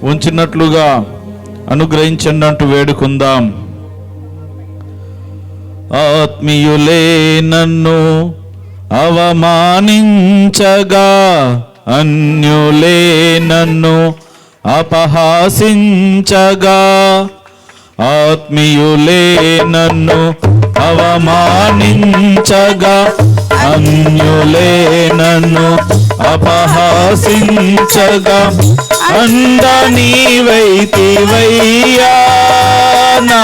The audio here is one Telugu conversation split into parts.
ఉంచినట్లుగా అనుగ్రహించండి అంటూ వేడుకుందాం. ఆత్మీయులే నన్ను అవమానించగా, అన్యులే నన్ను అపహాసించగా, ఆత్మీయులే నన్ను అవమానించగా, అన్యులే నన్ను అపహాసించగా, అండ నీవైతివయ్యా, నా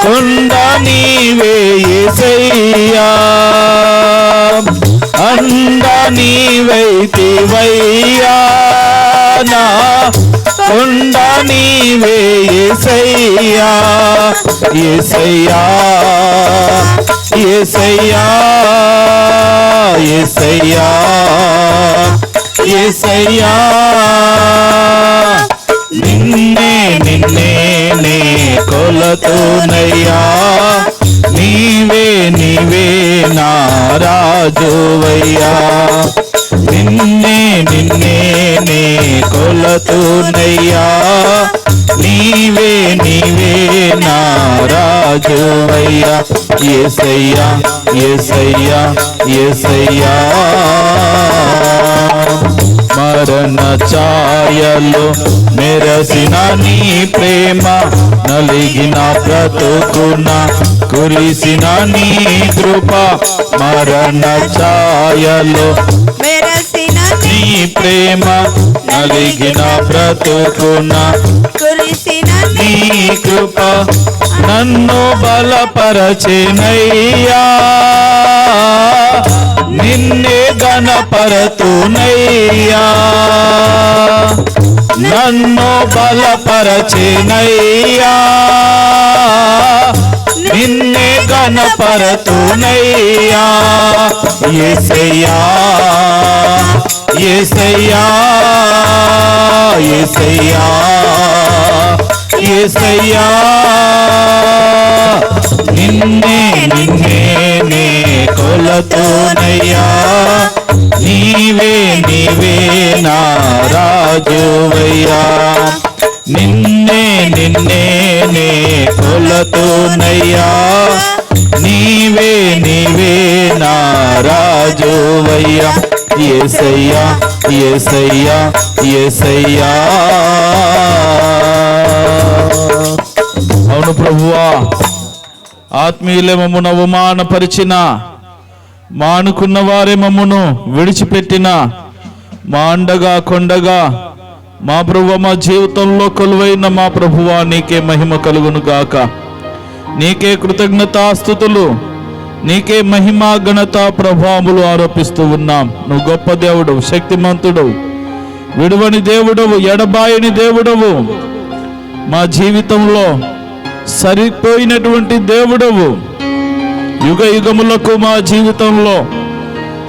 కొండ నీవే యేసయ్యా, అండ నీవైతివయ్యా, నా కొండ నీవే యేసయ్యా, యేసయ్యా, యేసయ్యా, యేసయ్యా, యేసయ్యా, నిన్నే నిన్నే నే కొలతునయ్యా, నీవే నీవే నా రాజువయ్యా, నిన్నే నిన్నే నే కొలతునయ్యా, నీవే నీవే నా రాజువయ్యా, యేసయ్యా, యేసయ్యా, యేసయ్యా. మరణ ఛాయలో మెరసిన నీ ప్రేమ, నలిగిన బ్రతుకున కురిసిన నీ కృప, మరణ ఛాయలో మెరసిన నీ ప్రేమ, నలిగిన బ్రతుకున కురిసిన నీ కృప, నన్ను బలపరచెనయ్యా, నిన్నే గణపరతునయ్యా, నన్ను బలపరచెనయ్యా, నిన్నే గణపరతునయ్యా, యేసయ్యా, యేసయ్యా, యేసయ్యా, యేసయ్యా, నిన్నే నిన్నే నే కొలతునయ్యా, నీవే నీవే నా రాజువయ్యా, నిన్నే నిన్నే నే కొలతునయ్యా, నీవే నీవే నా రాజువయ్యా, యేసయ్యా, యేసయ్యా, యేసయ్యా. అవును ప్రభువా, ఆత్మీయులే మమ్మును అవమానపరిచిన, మానుకున్న వారే మమ్మును విడిచిపెట్టిన, మా అండగా కొండగా మా ప్రభువా, మా జీవితంలో కొలువైన మా ప్రభువా, నీకే మహిమ కలుగును గాక. నీకే కృతజ్ఞతాస్తుతులు, నీకే మహిమ ఘనత ప్రభావములు ఆరోపిస్తూ ఉన్నాం. నువ్వు గొప్ప దేవుడవు, శక్తిమంతుడవు, విడువని దేవుడవు, ఎడబాయని దేవుడవు, మా జీవితంలో సరిపోయినటువంటి దేవుడవు, యుగ యుగములకు మా జీవితంలో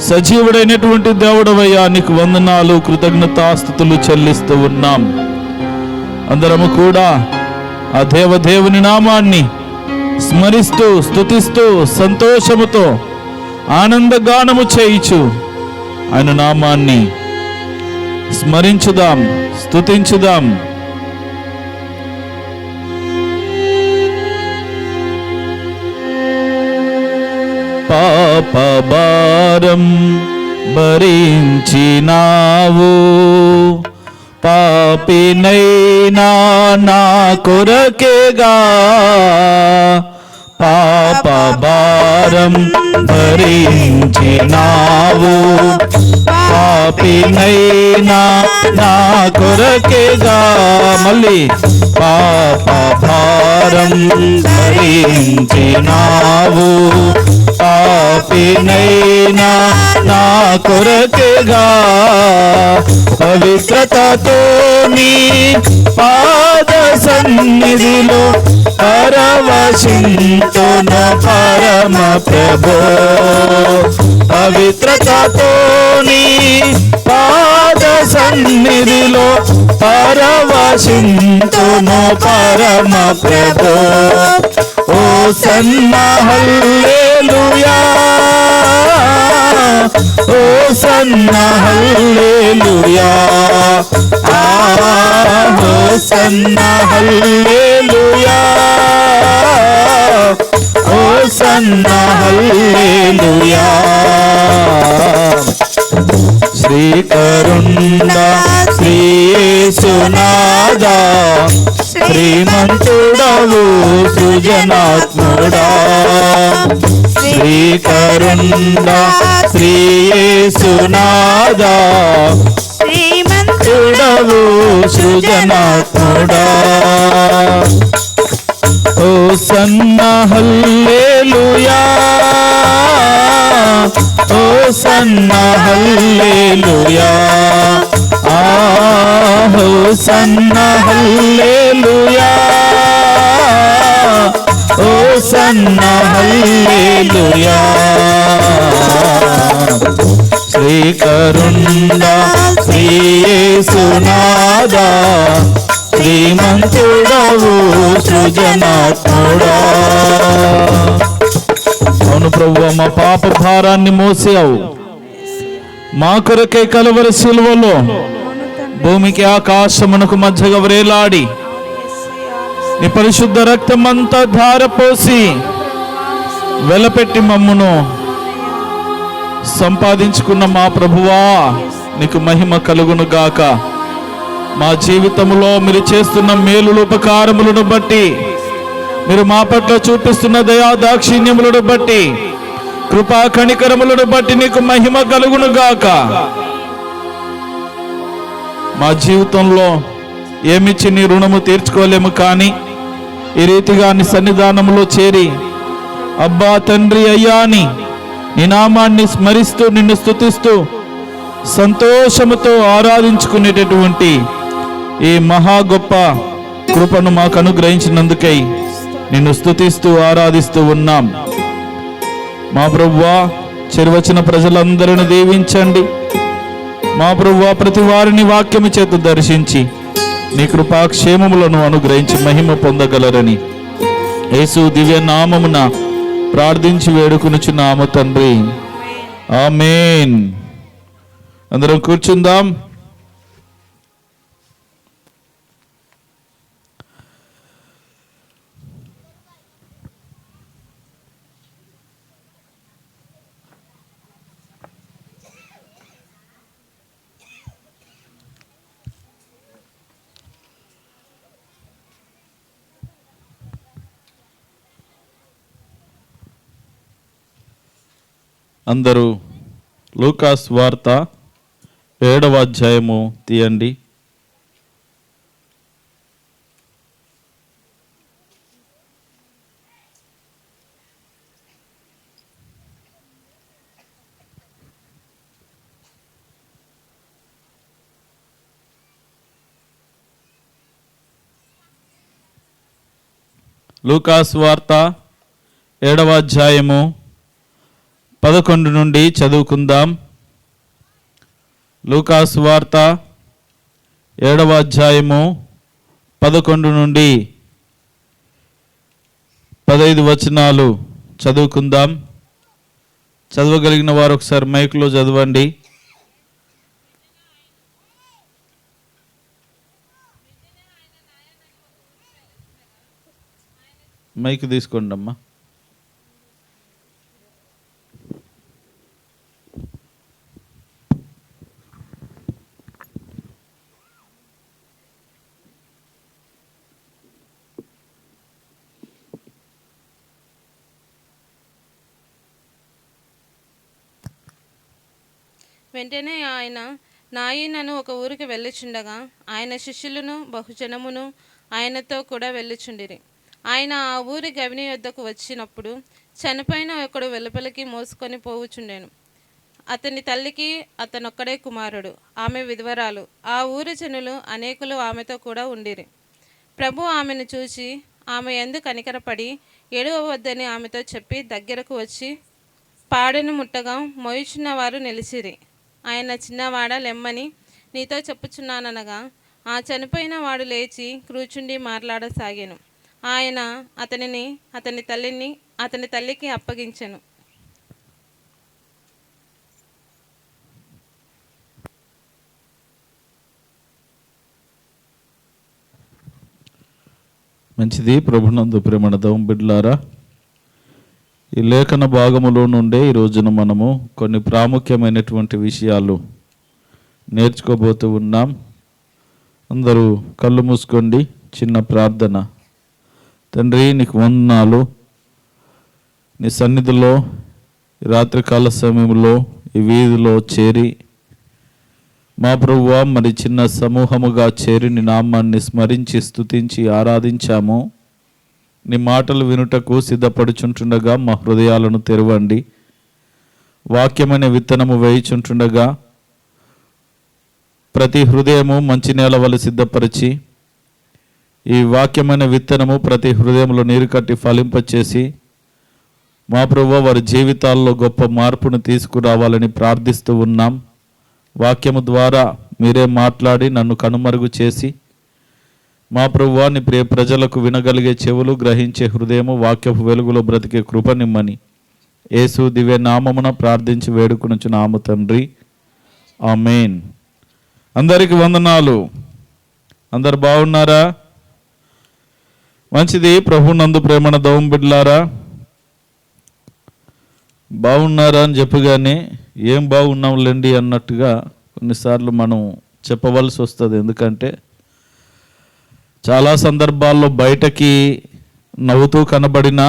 సజీవుడైనటువంటి దేవుడవయ్యా, నీకు వందనాలు, కృతజ్ఞతాస్తుతులు చెల్లిస్తూ ఉన్నాం. అందరము కూడా ఆ దేవదేవుని నామాన్ని స్మరిస్తూ స్తుతిస్తూ సంతోషముతో ఆనందగానము చేయిచు ఆయన నామాన్ని స్మరించుదాం, స్తుతించుదాం. పాప భారం భరించినావు, పాపినైనా నా కొరకేగా, పాప భారం భరించినావు, పాపినైనా నా కొరకేగా, మళ్ళీ పాప భారం భరించినావు, పాపినైనా నా కొరకేగా, పవిత్రతతో నీ పాద సన్నిధిలో పరవశింతును పరమ ప్రభో, పవిత్రతతో నీ పాద సన్నిధిలో పరవశింతును పరమ ప్రభో. ఓ సన్న హల్లెలూయా, ఓ సన్న హల్లెలూయా, సన్నా హల్లెలూయా హోసన్నా హల్లెలూయా శ్రీకరుణా శ్రీ యేసునాథా శ్రీమంతుడవు సృజనాత్ముడా శ్రీకరుణా శ్రీ యేసునాథా శ్రీమంతుడవు సృజనాత్ముడా hosanna hallelujah hosanna hallelujah hosanna hallelujah hosanna hallelujah శ్రీకరుణా శ్రీ యేసునాథా శ్రీమంతుడవు సృజనాత్ముడా. అవును ప్రభువా, మా పాప భారాన్ని మోసావు, మా కొరకే కలువరి సిలువలో భూమికి ఆకాశమునకు మధ్యగా వ్రేలాడి నీ పరిశుద్ధ రక్తమంతా ధారపోసి వెలపెట్టి మమ్మును సంపాదించుకున్న మా ప్రభువా, నీకు మహిమ కలుగును గాక. మా జీవితంలో మీరు చేస్తున్న మేలులు ఉపకారములను బట్టి, మీరు మా పట్ల చూపిస్తున్న దయా దాక్షిణ్యములను బట్టి, కృపా కనికరములను బట్టి నీకు మహిమ కలుగును గాక. మా జీవితంలో ఏమిచ్చి నీ రుణము తీర్చుకోలేము, కానీ ఈ రీతిగా నీ సన్నిధానంలో చేరి అబ్బా తండ్రి అయ్యా అని నీ నామాన్ని స్మరిస్తూ నిన్ను స్తుతిస్తూ సంతోషముతో ఆరాధించుకునేటటువంటి ఈ మహా గొప్ప కృపను మాకు అనుగ్రహించినందుకై నిన్ను స్తుతిస్తూ ఆరాధిస్తూ ఉన్నాం. మా ప్రభువా, చెరువచ్చిన ప్రజలందరిని దీవించండి. మా ప్రభువా, ప్రతి వారిని వాక్యము చేత దర్శించి నీ కృపాక్షేమములను అనుగ్రహించి మహిమ పొందగలరని యేసు దివ్య నామమున ప్రార్థించి వేడుకొనుచున్నాము తండ్రి, ఆమేన్. అందరం కూర్చుందాం. అందరూ లూకాస్ వార్త 7వ అధ్యాయము తీయండి. లూకాస్ వార్త 7వ అధ్యాయము 11 నుండి చదువుకుందాం. లూకాసు వార్త 7వ అధ్యాయము 11 నుండి 15 వచనాలు చదువుకుందాం. చదవగలిగిన వారు ఒకసారి మైక్లో చదవండి. మైక్ తీసుకోండి అమ్మా. వెంటనే ఆయన నాయనను ఒక ఊరికి వెళ్ళుచుండగా ఆయన శిష్యులను బహుజనమును ఆయనతో కూడా వెళ్ళుచుండిరి. ఆయన ఆ ఊరి గవిని యొద్దకు వచ్చినప్పుడు చనిపోయిన ఒకడు వెలుపలికి మోసుకొని పోవుచుండెను. అతని తల్లికి అతనొక్కడే కుమారుడు, ఆమె విధవరాలు. ఆ ఊరి జనులు అనేకులు ఆమెతో కూడా ఉండిరి. ప్రభు ఆమెను చూచి ఆమె యందు కనికరపడి ఏడవవద్దని ఆమెతో చెప్పి దగ్గరకు వచ్చి పాడెను ముట్టగా మోయుచున్న వారు నిలిచిరి. ఆయన చిన్నవాడ లెమ్మని నీతో చెప్పుచున్నాననగా ఆ చనిపోయిన వాడు లేచి కూర్చుండి మాట్లాడసాగాను. ఆయన అతనిని అతని తల్లికి అప్పగించెను. మంచిది. ప్రభునందు ప్రేమణ బిడ్డలారా, ఈ లేఖన భాగములో నుండే ఈ రోజున మనము కొన్ని ప్రాముఖ్యమైనటువంటి విషయాలు నేర్చుకోబోతూ ఉన్నాం. అందరూ కళ్ళు మూసుకోండి. చిన్న ప్రార్థన. తండ్రి, నీకు వందనాలు. నీ సన్నిధిలో ఈ రాత్రికాల సమయంలో ఈ వీధిలో చేరి మా ప్రభువా, మరి చిన్న సమూహముగా చేరి నీ నామాన్ని స్మరించి స్తుతించి ఆరాధించాము. నీ మాటలు వినుటకు సిద్ధపడుచుంటుండగా మా హృదయాలను తెరవండి. వాక్యమైన విత్తనము వేయిచుంటుండగా ప్రతి హృదయము మంచి నేల వలె సిద్ధపరిచి ఈ వాక్యమైన విత్తనము ప్రతి హృదయంలో నీరు కట్టి ఫలింపచేసి మా ప్రభువా, వారి జీవితాల్లో గొప్ప మార్పును తీసుకురావాలని ప్రార్థిస్తూ ఉన్నాం. వాక్యము ద్వారా మీరే మాట్లాడి నన్ను కనుమరుగు చేసి మా ప్రభువా, నీ ప్రియ ప్రజలకు వినగలిగే చెవులు, గ్రహించే హృదయము, వాక్యపు వెలుగులో బ్రతికే కృపనిమ్మని యేసు దివ్య నామమున ప్రార్థించి వేడుకొనుచున్నాము తండ్రి, ఆమేన్. అందరికి వందనాలు. అందరు బాగున్నారా? మంచిది. ప్రభునందు ప్రేమణ బిడ్డలారా, బాగున్నారా అని చెప్పగానే ఏం బాగున్నాంలేండి అన్నట్టుగా కొన్నిసార్లు మనం చెప్పవలసి వస్తుంది. ఎందుకంటే చాలా సందర్భాల్లో బయటకి నవ్వుతూ కనబడిన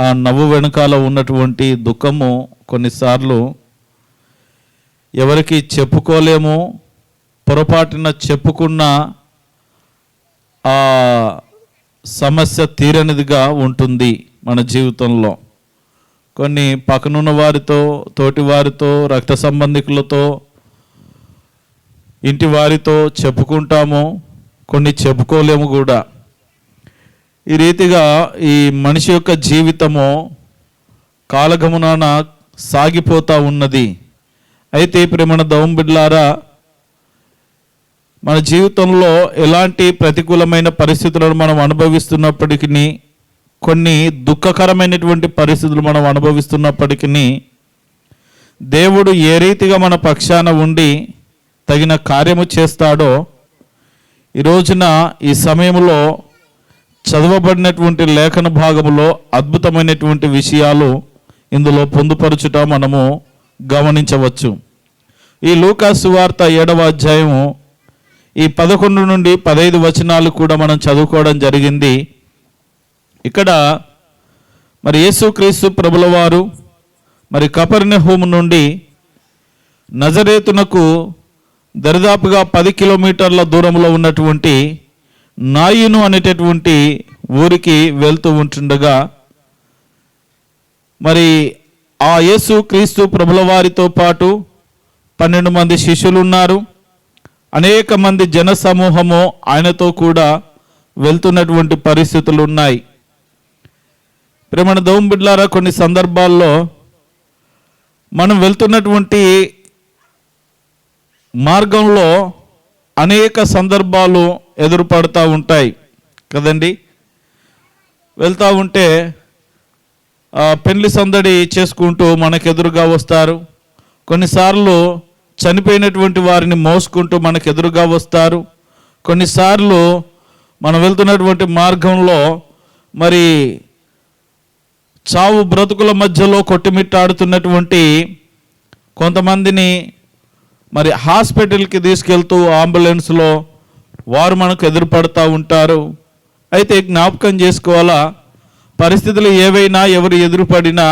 ఆ నవ్వు వెనకాల ఉన్నటువంటి దుఃఖము కొన్నిసార్లు ఎవరికి చెప్పుకోలేము. పొరపాటున చెప్పుకున్న ఆ సమస్య తీరనిదిగా ఉంటుంది మన జీవితంలో. కొన్ని పక్కనున్న వారితో, తోటి వారితో, రక్త సంబంధికులతో, ఇంటి వారితో చెప్పుకుంటాము, కొన్ని చెప్పుకోలేము కూడా. ఈ రీతిగా ఈ మనిషి యొక్క జీవితము కాలగమనాన సాగిపోతూ ఉన్నది. అయితే ప్రేమణ బిడ్డలారా, మన జీవితంలో ఎలాంటి ప్రతికూలమైన పరిస్థితులను మనం అనుభవిస్తున్నప్పటికీ, కొన్ని దుఃఖకరమైనటువంటి పరిస్థితులు మనం అనుభవిస్తున్నప్పటికీ దేవుడు ఏ రీతిగా మన పక్షాన ఉండి తగిన కార్యము చేస్తాడో ఈ రోజున ఈ సమయంలో చదవబడినటువంటి లేఖన భాగములో అద్భుతమైనటువంటి విషయాలు ఇందులో పొందుపరచుట మనము గమనించవచ్చు. ఈ లూకా సువార్త 7వ అధ్యాయము ఈ 11 నుండి 15 వచనాలు కూడా మనం చదువుకోవడం జరిగింది. ఇక్కడ మరి యేసుక్రీస్తు ప్రభుల వారు మరి కపెర్నహూము నుండి నజరేతునకు దరిదాపుగా 10 కిలోమీటర్ల దూరంలో ఉన్నటువంటి నాయిను అనేటటువంటి ఊరికి వెళ్తూ ఉంటుండగా మరి ఆ యేసుక్రీస్తు ప్రభుల వారితో పాటు 12 మంది శిష్యులు ఉన్నారు. అనేక మంది జన సమూహము ఆయనతో కూడా వెళ్తున్నటువంటి పరిస్థితులు ఉన్నాయి. ప్రేమణ బిడ్డలారా, కొన్ని సందర్భాల్లో మనం వెళ్తున్నటువంటి మార్గంలో అనేక సందర్భాలు ఎదురుపడుతూ ఉంటాయి కదండి. వెళ్తూ ఉంటే పెళ్లి సందడి చేసుకుంటూ మనకు ఎదురుగా వస్తారు. కొన్నిసార్లు చనిపోయినటువంటి వారిని మోసుకుంటూ మనకు ఎదురుగా వస్తారు. కొన్నిసార్లు మనం వెళ్తున్నటువంటి మార్గంలో మరి చావు బ్రతుకుల మధ్యలో కొట్టుమిట్టాడుతున్నటువంటి కొంతమందిని మరి హాస్పిటల్కి తీసుకెళ్తూ అంబులెన్స్లో వారు మనకు ఎదురుపడుతూ ఉంటారు. అయితే జ్ఞాపకం చేసుకోవాలా, పరిస్థితులు ఏవైనా ఎవరు ఎదురుపడినా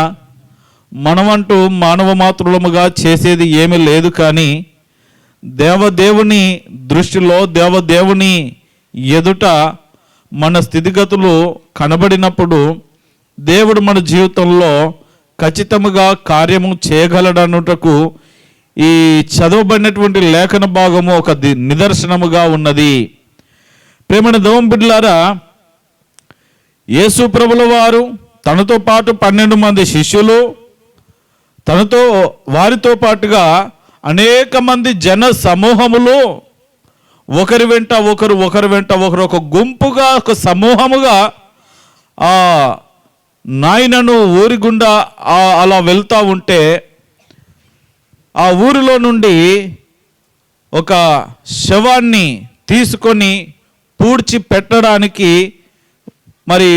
మనమంటూ మానవ మాతృలముగా చేసేది ఏమీ లేదు. కానీ దేవదేవుని దృష్టిలో, దేవదేవుని ఎదుట మన స్థితిగతులు కనబడినప్పుడు దేవుడు మన జీవితంలో ఖచ్చితంగా కార్యము చేయగలడనుటకు ఈ చదవబడినటువంటి లేఖన భాగము ఒక నిదర్శనముగా ఉన్నది. ప్రేమణ బిడ్డలారా, యేసు ప్రభుల వారు తనతో పాటు 12 మంది శిష్యులు, వారితో పాటుగా అనేక మంది జన సమూహములు ఒకరి వెంట ఒకరు ఒక గుంపుగా, ఒక సమూహముగా ఆ నాయనను ఊరి గుండా అలా వెళ్తూ ఉంటే ఆ ఊరిలో నుండి ఒక శవాన్ని తీసుకొని పూడ్చి పెట్టడానికి మరి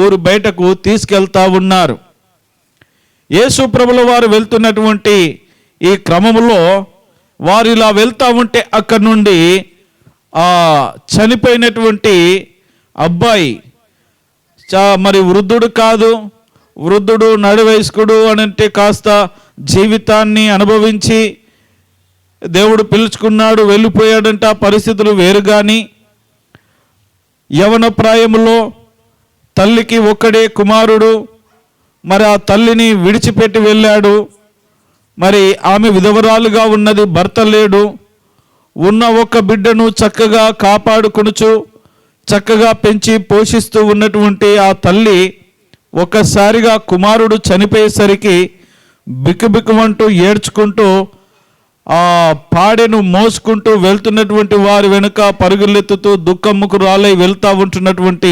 ఊరు బయటకు తీసుకెళ్తా ఉన్నారు. యేసు ప్రభుల వారు వెళ్తున్నటువంటి ఈ క్రమంలో వారు ఇలా వెళ్తూ ఉంటే అక్కడి నుండి చనిపోయినటువంటి అబ్బాయి, మరి వృద్ధుడు కాదు, వృద్ధుడు నడివయస్కుడు అనంటే కాస్త జీవితాన్ని అనుభవించి దేవుడు పిలుచుకున్నాడు, వెళ్ళిపోయాడంట. పరిస్థితులు వేరు. కానీ యవన ప్రాయములో తల్లికి ఒక్కడే కుమారుడు, మరి ఆ తల్లిని విడిచిపెట్టి వెళ్ళాడు. మరి ఆమె విధవరాలుగా ఉన్నది, భర్త లేడు. ఉన్న ఒక్క బిడ్డను చక్కగా కాపాడుకొనుచు చక్కగా పెంచి పోషిస్తూ ఉన్నటువంటి ఆ తల్లి ఒక్కసారిగా కుమారుడు చనిపోయేసరికి బిక్కుబిక్కుమంటూ ఏడ్చుకుంటూ ఆ పాడెను మోసుకుంటూ వెళ్తున్నటువంటి వారి వెనుక పరుగులెత్తుతూ దుఃఖముకు రాలై వెళ్తూ ఉంటున్నటువంటి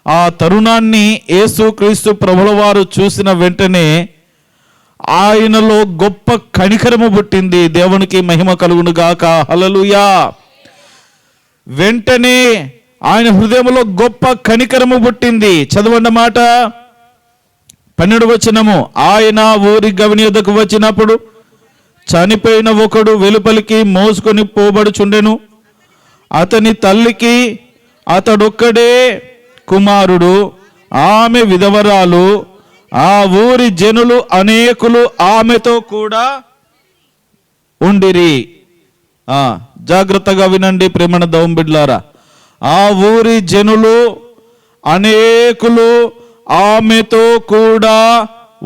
ఆ తరుణాన్ని యేసుక్రీస్తు ప్రభుల వారు చూసిన వెంటనే ఆయనలో గొప్ప కనికరము పుట్టింది. దేవునికి మహిమ కలుగును గాక. హల్లెలూయా. వెంటనే ఆయన హృదయంలో గొప్ప కనికరము పుట్టింది. చదవండి మాట 12వ వచనము. ఆయన ఊరి గవిని యొద్దకు వచ్చినప్పుడు చనిపోయిన ఒకడు వెలుపలికి మోసుకొని పోబడుచుండెను. అతని తల్లికి అతడొక్కడే కుమారుడు, ఆమె విధవరాలు. ఆ ఊరి జనులు అనేకులు ఆమెతో కూడా ఉండిరి. జాగ్రత్తగా వినండి ప్రేమణ దౌంబిడ్లారా. ఆ ఊరి జనులు అనేకులు ఆమెతో కూడా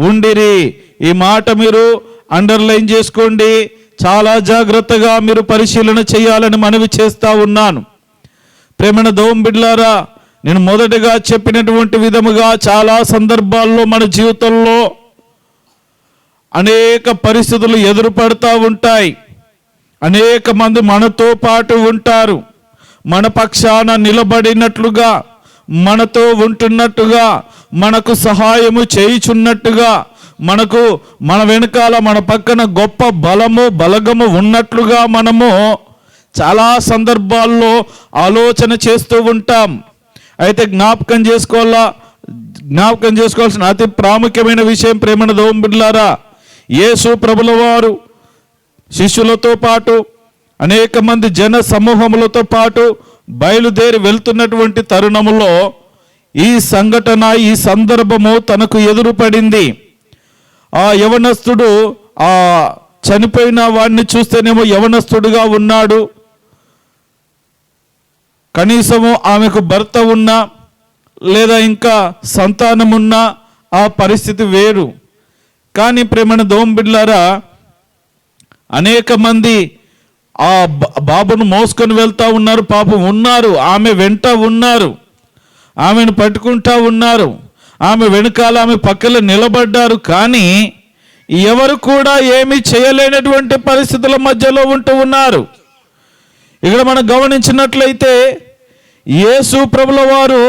ఉండిరి. ఈ మాట మీరు అండర్లైన్ చేసుకోండి. చాలా జాగ్రత్తగా మీరు పరిశీలన చేయాలని మనవి చేస్తా ఉన్నాను. ప్రేమణ దౌంబిడ్లారా, నేను మొదటగా చెప్పినటువంటి విధముగా చాలా సందర్భాల్లో మన జీవితంలో అనేక పరిస్థితులు ఎదురుపడతా ఉంటాయి. అనేక మంది మనతో పాటు ఉంటారు. మన పక్షాన నిలబడినట్లుగా, మనతో ఉంటున్నట్టుగా, మనకు సహాయము చేయుచున్నట్టుగా, మన వెనకాల మన పక్కన గొప్ప బలగము ఉన్నట్లుగా మనము చాలా సందర్భాల్లో ఆలోచన చేస్తూ ఉంటాం. అయితే జ్ఞాపకం చేసుకోవాల్సిన అతి ప్రాముఖ్యమైన విషయం ప్రేమణ దౌంబిడ్లారా, యేసు ప్రభుల వారు శిష్యులతో పాటు అనేక మంది జన సమూహములతో పాటు బయలుదేరి వెళ్తున్నటువంటి తరుణములో ఈ సంఘటన, ఈ సందర్భము తనకు ఎదురుపడింది. ఆ యవనస్తుడు ఆ చనిపోయిన వాడిని చూస్తేనేమో యవనస్తుడుగా ఉన్నాడు. కనీసము ఆమెకు భర్త ఉన్నా లేదా ఇంకా సంతానం ఉన్నా ఆ పరిస్థితి వేరు. కానీ ప్రేమణ దౌంబిడ్లారా, అనేక మంది ఆ బాబును మోసుకొని వెళ్తూ ఉన్నారు. పాపం ఉన్నారు, ఆమె వెంట ఉన్నారు, ఆమెను పట్టుకుంటా ఉన్నారు, ఆమె వెనుకాల ఆమె పక్కన నిలబడ్డారు. కానీ ఎవరు కూడా ఏమీ చేయలేనటువంటి పరిస్థితుల మధ్యలో ఉంటూ ఉన్నారు. ఇక్కడ మనం గమనించినట్లయితే యేసు ప్రభుల వారు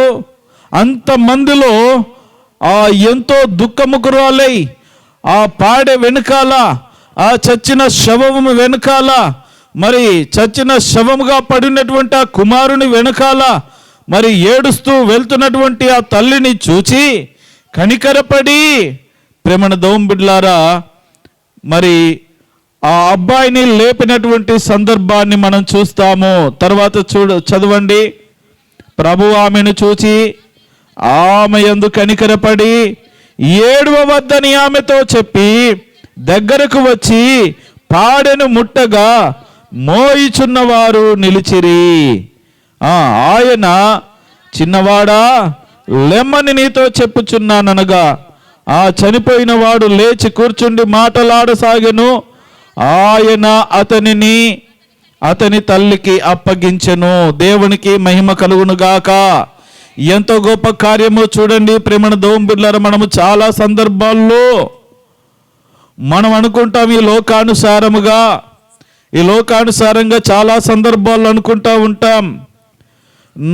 అంతమందిలో ఎంతో దుఃఖముకురాలై ఆ పాడె వెనుకాల, ఆ చచ్చిన శవము వెనుకాల, మరి చచ్చిన శవముగా పడినటువంటి ఆ కుమారుని వెనుకాల మరి ఏడుస్తూ వెళ్తున్నటువంటి ఆ తల్లిని చూచి కనికరపడి ప్రేమణ దౌంబిడ్లారా మరి ఆ అబ్బాయిని లేపినటువంటి సందర్భాన్ని మనం చూస్తాము. తర్వాత చదవండి. ప్రభు ఆమెను చూచి ఆమె యందు కనికరపడి ఏడవవద్దని ఆమెతో చెప్పి దగ్గరకు వచ్చి పాడెను ముట్టగా మోయిచున్నవారు నిలిచిరి. ఆయన చిన్నవాడా లెమ్మని నీతో చెప్పుచున్నాననగా ఆ చనిపోయిన వాడు లేచి కూర్చుండి మాటలాడసాగెను. ఆయన అతని తల్లికి అప్పగించెను. దేవునికి మహిమ కలుగును గాక. ఎంతో గొప్ప కార్యము చూడండి ప్రేమణ దౌంబిడ్లారా. మనము చాలా సందర్భాల్లో మనం అనుకుంటాం ఈ లోకానుసారంగా చాలా సందర్భాల్లో అనుకుంటా ఉంటాం,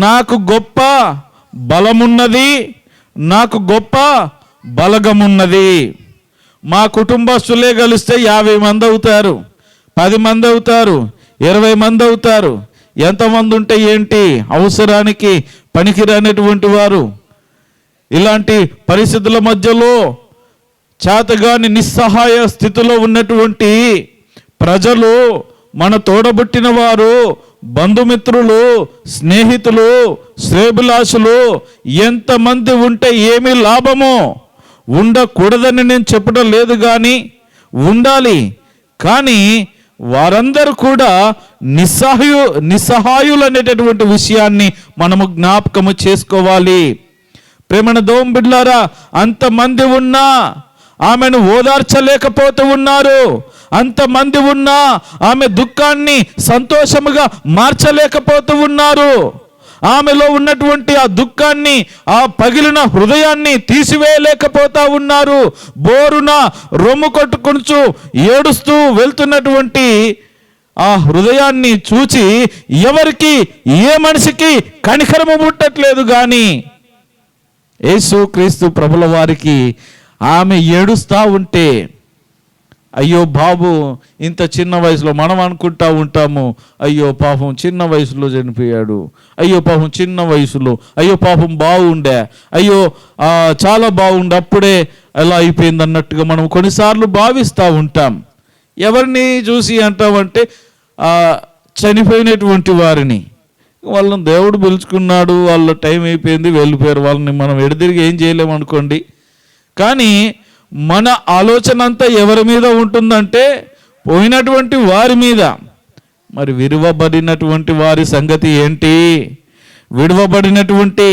నాకు గొప్ప బలమున్నది, నాకు గొప్ప బలగమున్నది. మా కుటుంబస్తులే కలిస్తే 50 మంది అవుతారు, 10 మంది అవుతారు, 20 మంది అవుతారు. ఎంతమంది ఉంటే ఏంటి, అవసరానికి పనికిరానటువంటి వారు ఇలాంటి పరిస్థితుల మధ్యలో చేతగాని నిస్సహాయ స్థితిలో ఉన్నటువంటి ప్రజలు, మన తోడబుట్టిన వారు, బంధుమిత్రులు, స్నేహితులు, శ్రేభిలాషులు ఎంతమంది ఉంటే ఏమి లాభమో? ఉండకూడదని నేను చెప్పడం లేదు, కానీ ఉండాలి. కానీ వారందరూ కూడా నిస్సహాయులు అనేటటువంటి విషయాన్ని మనము జ్ఞాపకము చేసుకోవాలి. ప్రేమన దోం బిడ్లారా, అంతమంది ఉన్నా ఆమెను ఓదార్చలేకపోతూ ఉన్నారు. అంతమంది ఉన్నా ఆమె దుఃఖాన్ని సంతోషముగా మార్చలేకపోతూ ఉన్నారు. ఆమెలో ఉన్నటువంటి ఆ దుఃఖాన్ని, ఆ పగిలిన హృదయాన్ని తీసివేయలేకపోతా ఉన్నారు. బోరున రొమ్ము కొట్టుకుంటూ ఏడుస్తూ వెళ్తున్నటువంటి ఆ హృదయాన్ని చూచి ఎవరికి, ఏ మనిషికి కనికరము పుట్టట్లేదు. కానీ యేసు క్రీస్తు ప్రభుల వారికి ఆమె ఏడుస్తూ ఉంటే, అయ్యో బాబు, ఇంత చిన్న వయసులో మనం అనుకుంటా ఉంటాము, అయ్యో పాపం చిన్న వయసులో చనిపోయాడు, అయ్యో పాపం చిన్న వయసులో, అయ్యో పాపం బాగుండే, అయ్యో చాలా బాగుండే, అప్పుడే ఎలా అయిపోయింది అన్నట్టుగా మనం కొన్నిసార్లు భావిస్తూ ఉంటాం. ఎవరిని చూసి అంటామంటే చనిపోయినటువంటి వారిని. వాళ్ళని దేవుడు పిలుచుకున్నాడు, వాళ్ళ టైం అయిపోయింది, వెళ్ళిపోయారు. వాళ్ళని మనం ఎడదిరిగి ఏం చేయలేము అనుకోండి. కానీ మన ఆలోచన అంతా ఎవరి మీద ఉంటుందంటే పోయినటువంటి వారి మీద. మరి విడువబడినటువంటి వారి సంగతి ఏంటి? విడువబడినటువంటి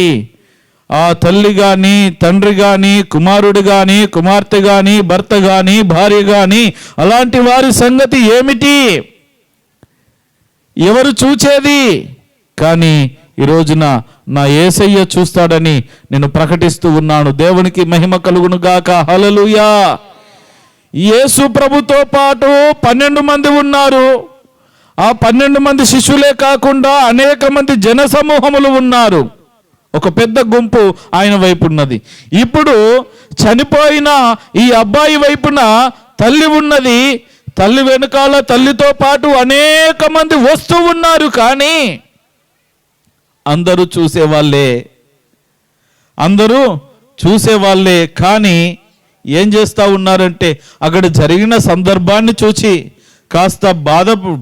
ఆ తల్లి కానీ, తండ్రి కానీ, కుమారుడు కానీ, కుమార్తె కానీ, భర్త కానీ, భార్య కానీ, అలాంటి వారి సంగతి ఏమిటి? ఎవరు చూచేది? కానీ ఈ రోజున నా యేసయ్య చూస్తాడని నేను ప్రకటిస్తూ ఉన్నాను. దేవునికి మహిమ కలుగును గాక. హల్లెలూయా. యేసు ప్రభుతో పాటు 12 మంది ఉన్నారు. ఆ 12 మంది శిష్యులే కాకుండా అనేక మంది జన సమూహములు ఉన్నారు. ఒక పెద్ద గుంపు ఆయన వైపు ఉన్నది. ఇప్పుడు చనిపోయిన ఈ అబ్బాయి వైపున తల్లి ఉన్నది. తల్లి వెనుకాల తల్లితో పాటు అనేక మంది వస్తూ ఉన్నారు. కానీ అందరూ చూసేవాళ్ళే. కానీ ఏం చేస్తూ ఉన్నారంటే, అక్కడ జరిగిన సందర్భాన్ని చూచి కాస్త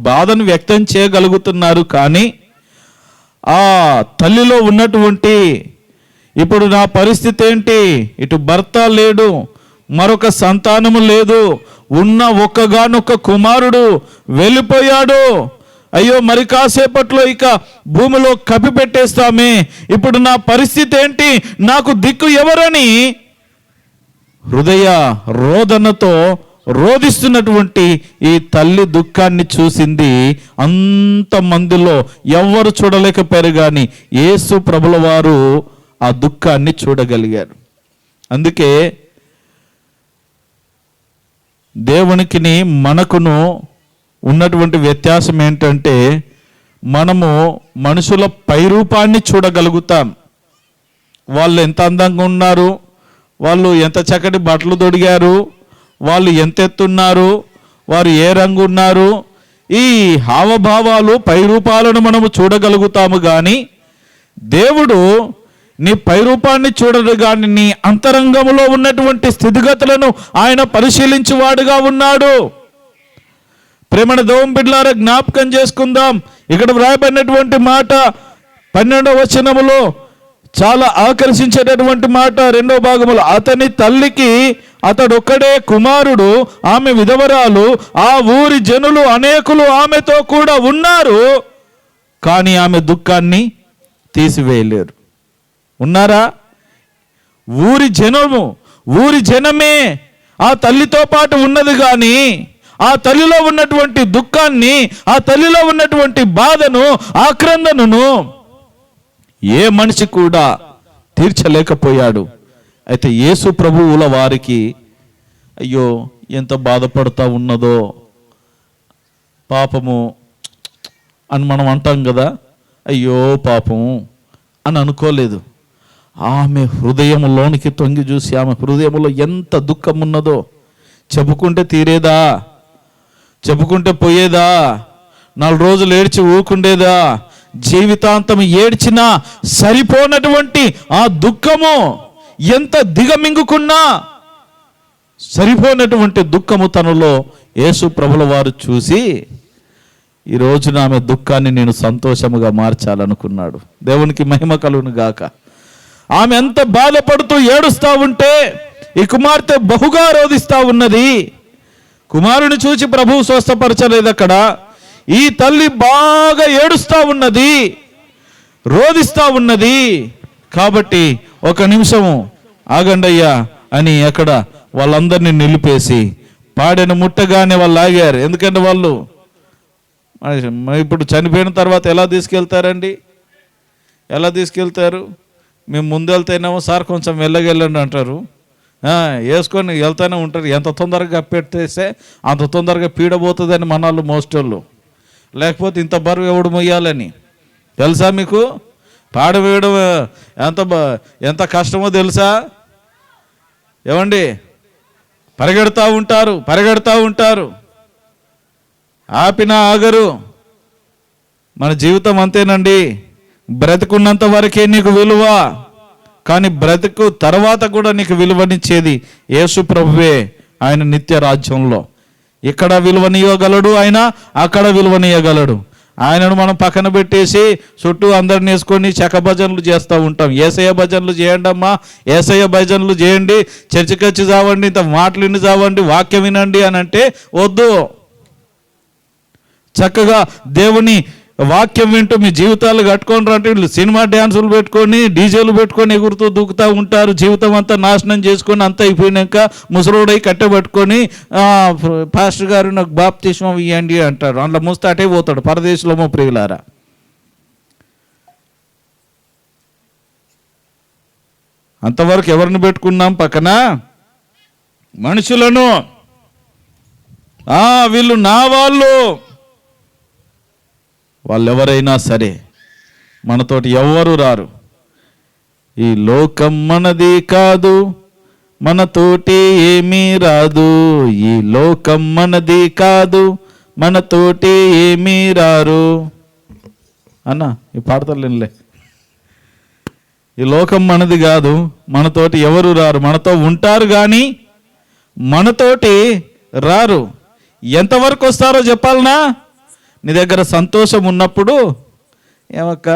బాధను వ్యక్తం చేయగలుగుతున్నారు. కానీ ఆ తల్లిలో ఉన్నటువంటి, ఇప్పుడు నా పరిస్థితి ఏంటి? ఇటు భర్త లేడు, మరొక సంతానము లేదు, ఉన్న ఒక్కగానొక్క కుమారుడు వెళ్ళిపోయాడు. అయ్యో, మరి కాసేపట్లో ఇక భూమిలో కప్పి పెట్టేస్తామే, ఇప్పుడు నా పరిస్థితి ఏంటి? నాకు దిక్కు ఎవరని హృదయ రోదనతో రోదిస్తున్నటువంటి ఈ తల్లి దుఃఖాన్ని చూసింది అంతమందిలో ఎవ్వరు చూడలేకపోయారు. కానీ యేసు ప్రభుల వారు ఆ దుఃఖాన్ని చూడగలిగారు. అందుకే దేవునికిని మనకును ఉన్నటువంటి వ్యత్యాసం ఏంటంటే, మనము మనుషుల పైరూపాన్ని చూడగలుగుతాం. వాళ్ళు ఎంత అందంగా ఉన్నారు, వాళ్ళు ఎంత చక్కటి బట్టలు తొడిగారు, వాళ్ళు ఎంత ఎత్తున్నారు, వారు ఏ రంగు ఉన్నారు, ఈ హావభావాలు, పైరూపాలను మనము చూడగలుగుతాము. కానీ దేవుడు నీ పైరూపాన్ని చూడడు, కానీ నీ అంతరంగంలో ఉన్నటువంటి స్థితిగతులను ఆయన పరిశీలించువాడుగా ఉన్నాడు. ప్రేమణ దోం బిడ్లారా, జ్ఞాపకం చేసుకుందాం. ఇక్కడ వ్రాయబడినటువంటి మాట 12వ వచనములో చాలా ఆకర్షించేటటువంటి మాట. 2వ భాగములో, అతని తల్లికి అతడొక్కడే కుమారుడు, ఆమె విధవరాలు, ఆ ఊరి జనులు అనేకులు ఆమెతో కూడా ఉన్నారు, కానీ ఆమె దుఃఖాన్ని తీసివేయలేరు. ఉన్నారా? ఊరి జనమే ఆ తల్లితో పాటు ఉన్నది. కానీ ఆ తల్లిలో ఉన్నటువంటి దుఃఖాన్ని, ఆ తల్లిలో ఉన్నటువంటి బాధను, ఆక్రందనను ఏ మనిషి కూడా తీర్చలేకపోయాడు. అయితే యేసు ప్రభువుల వారికి అయ్యో ఎంత బాధపడుతూ ఉన్నదో పాపము అని మనం అంటాం కదా, అయ్యో పాపం అని అనుకోలేదు. ఆమె హృదయంలోనికి తొంగి చూసి ఆమె హృదయంలో ఎంత దుఃఖం ఉన్నదో చెప్పుకుంటే తీరేదా? చెప్పుకుంటే పోయేదా? 4 రోజులు ఏడ్చి ఊకుండేదా? జీవితాంతం ఏడ్చినా సరిపోనటువంటి ఆ దుఃఖము ఎంత దిగమింగుకున్నా సరిపోయినటువంటి దుఃఖము తనలో యేసు ప్రభుల వారు చూసి ఈ రోజున ఆమె దుఃఖాన్ని నేను సంతోషముగా మార్చాలనుకున్నాడు. దేవునికి మహిమ కలుగును గాక. ఆమె ఎంత బాధపడుతూ ఏడుస్తూ ఉంటే ఈ కుమార్తె బహుగా రోధిస్తూ ఉన్నది. కుమారుని చూసి ప్రభువు స్వస్థపరచలేదు అక్కడ. ఈ తల్లి బాగా ఏడుస్తూ ఉన్నది, రోధిస్తూ ఉన్నది. కాబట్టి ఒక నిమిషము ఆగండయ్యా అని అక్కడ వాళ్ళందరినీ నిలిపేసి పాడెను ముట్టగానే వాళ్ళు ఆగారు. ఎందుకంటే వాళ్ళు ఇప్పుడు చనిపోయిన తర్వాత ఎలా తీసుకెళ్తారండి? ఎలా తీసుకెళ్తారు? మేము ముందు వెళ్తేనేమో సార్ కొంచెం వెళ్ళగెళ్ళండి అంటారు, వేసుకొని వెళ్తూనే ఉంటారు. ఎంత తొందరగా పెట్టేస్తే అంత తొందరగా పీడబోతుందని మనాళ్ళు మోస్టోళ్ళు. లేకపోతే ఇంత బరువు ఎవడు మొయ్యాలని తెలుసా మీకు? పాడ వేయడం ఎంత కష్టమో తెలుసా? ఏమండి, పరిగెడతా ఉంటారు, ఆపినా ఆగరు. మన జీవితం అంతేనండి. బ్రతుకున్నంత వరకే నీకు విలువ, కానీ బ్రతుకు తర్వాత కూడా నీకు విలువనిచ్చేది యేసు ప్రభువే. ఆయన నిత్య రాజ్యంలో ఇక్కడ విలువనియగలడు, ఆయన అక్కడ విలువనియగలడు. ఆయనను మనం పక్కన పెట్టేసి చుట్టూ అందరిని వేసుకొని చెక్క భజనలు చేస్తూ ఉంటాం. ఏసయ్య భజనలు చేయండి అమ్మా, ఏసయ్య భజనలు చేయండి, చర్చికి వచ్చి చావండి, ఇంత మాటలు విని చావండి, వాక్యం వినండి అని అంటే వద్దు. చక్కగా దేవుని వాక్యం వింటూ మీ జీవితాలు కట్టుకొని రంటే వీళ్ళు సినిమా డ్యాన్సులు పెట్టుకొని డీజేలు పెట్టుకొని ఎగురుతూ దూకుతూ ఉంటారు. జీవితం అంతా నాశనం చేసుకొని అంతా అయిపోయినాక ముసలోడై కట్టబెట్టుకొని పాస్టర్ గారు నాకు బాప్తిస్మం ఇవ్వండి అంటారు. అందులో ముస్తాటే పోతాడు పరదేశంలో ప్రియులారా. అంతవరకు ఎవరిని పెట్టుకున్నాం పక్కన? మనుషులను. వీళ్ళు నా వాళ్ళు ఎవరైనా సరే మనతోటి ఎవ్వరు రారు. ఈ లోకం మనది కాదు, మనతోటి ఏమీ రాదు. ఈ లోకం మనది కాదు, మనతోటి ఏమీ రారు అన్న ఈ పాడతలేనులే. ఈ లోకం మనది కాదు, మనతోటి ఎవరు రారు. మనతో ఉంటారు కానీ మనతోటి రారు. ఎంతవరకు వస్తారో చెప్పాలనా? నీ దగ్గర సంతోషం ఉన్నప్పుడు, ఏమక్క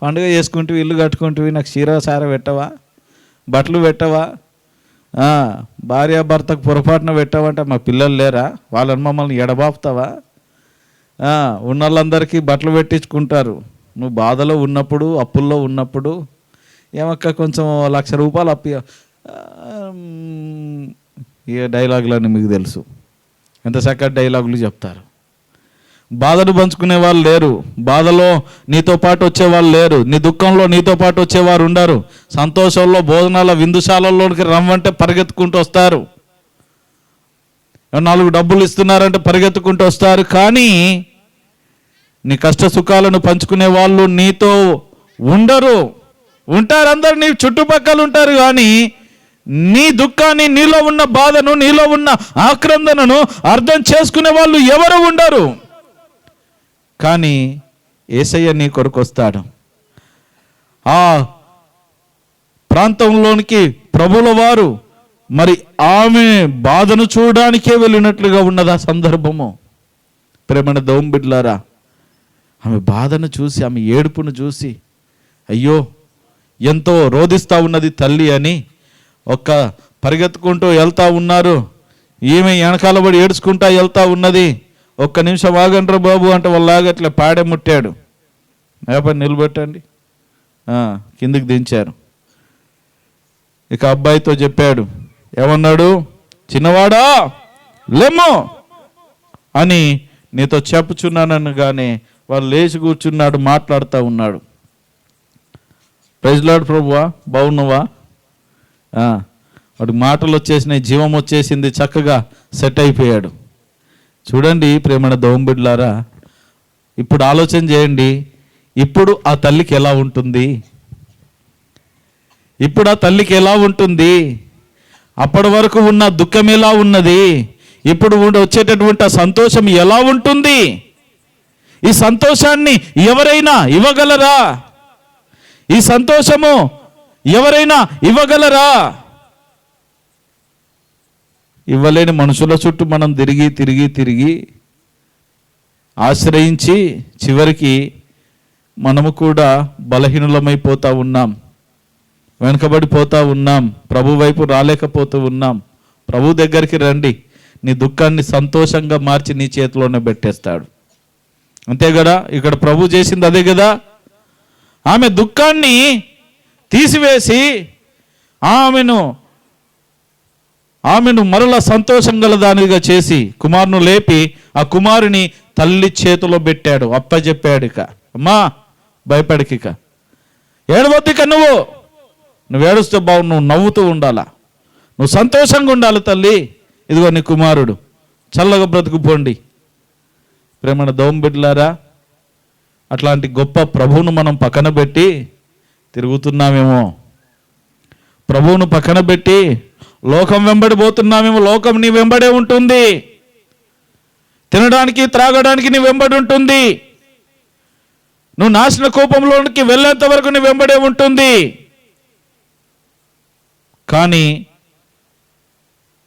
పండుగ చేసుకుంటూ ఇల్లు కట్టుకుంటూ నాకు చీర సార పెట్టవా, బట్టలు పెట్టవా, భార్యాభర్తకు పొరపాటున పెట్టావంటే మా పిల్లలు లేరా, వాళ్ళని మమ్మల్ని ఎడబాపుతావా? ఉన్న వాళ్ళందరికీ బట్టలు పెట్టించుకుంటారు. నువ్వు బాధలో ఉన్నప్పుడు, అప్పుల్లో ఉన్నప్పుడు, ఏమక్క కొంచెం 1,00,000 రూపాయలు అప్పి, ఏ డైలాగులని మీకు తెలుసు, ఎంత చక్కటి డైలాగులు చెప్తారు. బాధను పంచుకునే వాళ్ళు లేరు, బాధలో నీతో పాటు వచ్చేవాళ్ళు లేరు, నీ దుఃఖంలో నీతో పాటు వచ్చేవారు ఉండరు. సంతోషంలో భోజనాల విందుశాలలోకి రమ్మంటే పరిగెత్తుకుంటూ వస్తారు, 4 డబ్బులు ఇస్తున్నారంటే పరిగెత్తుకుంటూ వస్తారు. కానీ నీ కష్ట సుఖాలను పంచుకునే వాళ్ళు నీతో ఉండరు. ఉంటారు, అందరు నీ చుట్టుపక్కల ఉంటారు, కానీ నీ దుఃఖాన్ని, నీలో ఉన్న బాధను, నీలో ఉన్న ఆక్రందనను అర్థం చేసుకునే వాళ్ళు ఎవరు ఉండరు. కానీ యేసయ్య నీ కొరకు వస్తాడు. ఆ ప్రాంతంలోనికి ప్రభుల వారు మరి ఆమె బాధను చూడడానికే వెళ్ళినట్లుగా ఉన్నది ఆ సందర్భము. ప్రేమన దోంబిడ్లారా, ఆమె బాధను చూసి, ఆమె ఏడుపును చూసి, అయ్యో ఎంతో రోధిస్తూ ఉన్నది తల్లి అని పరిగెత్తుకుంటూ వెళ్తూ ఉన్నారు. ఈమె వెనకాల పడి ఏడ్చుకుంటా వెళ్తూ ఉన్నది. ఒక్క నిమిషం ఆగండ్రా బాబు అంటే వాళ్ళలాగా అట్లా పాడే ముట్టాడు. పని నిలబెట్టండి, కిందికి దించారు. ఇక అబ్బాయితో చెప్పాడు, ఏమన్నాడు? చిన్నవాడా లేమ్మో అని నీతో చెప్పుచున్నానగానే వాళ్ళు లేచి కూర్చున్నాడు, మాట్లాడుతూ ఉన్నాడు. ప్రైజ్ లార్డ్ ప్రభువా, బాగున్నావా? వాడికి మాటలు వచ్చేసినాయి, జీవం వచ్చేసింది, చక్కగా సెట్ అయిపోయాడు. చూడండి ప్రేమణ దోంబిడ్లారా, ఇప్పుడు ఆలోచన చేయండి, ఇప్పుడు ఆ తల్లికి ఎలా ఉంటుంది? ఇప్పుడు ఆ తల్లికి ఎలా ఉంటుంది? అప్పటి వరకు ఉన్న దుఃఖం ఎలా ఉన్నది? ఇప్పుడు వచ్చేటటువంటి ఆ సంతోషం ఎలా ఉంటుంది? ఈ సంతోషాన్ని ఎవరైనా ఇవ్వగలరా? ఈ సంతోషము ఎవరైనా ఇవ్వగలరా? ఇవ్వలేని మనుషుల చుట్టూ మనం తిరిగి ఆశ్రయించి చివరికి మనము కూడా బలహీనులమైపోతూ ఉన్నాం, వెనుకబడిపోతూ ఉన్నాం, ప్రభు వైపు రాలేకపోతూ ఉన్నాం. ప్రభు దగ్గరికి రండి, నీ దుఃఖాన్ని సంతోషంగా మార్చి నీ చేతిలోనే పెట్టేస్తాడు. అంతే కదా, ఇక్కడ ప్రభు చేసింది అదే కదా. ఆమె దుఃఖాన్ని తీసివేసి ఆమెను మరలా సంతోషం గల దానిగా చేసి కుమారును లేపి ఆ కుమారుని తల్లి చేతిలో పెట్టాడు, అప్పచెప్పాడు. ఇక అమ్మా భయపడిక, ఏడవద్దు, ఇక నువ్వు ఏడుస్తే బాగు, నువ్వు నవ్వుతూ ఉండాలా, నువ్వు సంతోషంగా ఉండాలి తల్లి, ఇదిగో నీ కుమారుడు, చల్లగా బ్రతుకుపోండి. ప్రేమణ దోంబిడ్లారా, అట్లాంటి గొప్ప ప్రభువును మనం పక్కన పెట్టి తిరుగుతున్నామేమో, ప్రభువును పక్కన పెట్టి లోకం వెంబడిపోతున్నామేమో. లోకం నీ వెంబడే ఉంటుంది, తినడానికి త్రాగడానికి నీ వెంబడి ఉంటుంది, నువ్వు నాశన కోపంలోనికి వెళ్ళేంత వరకు నీ వెంబడే ఉంటుంది. కానీ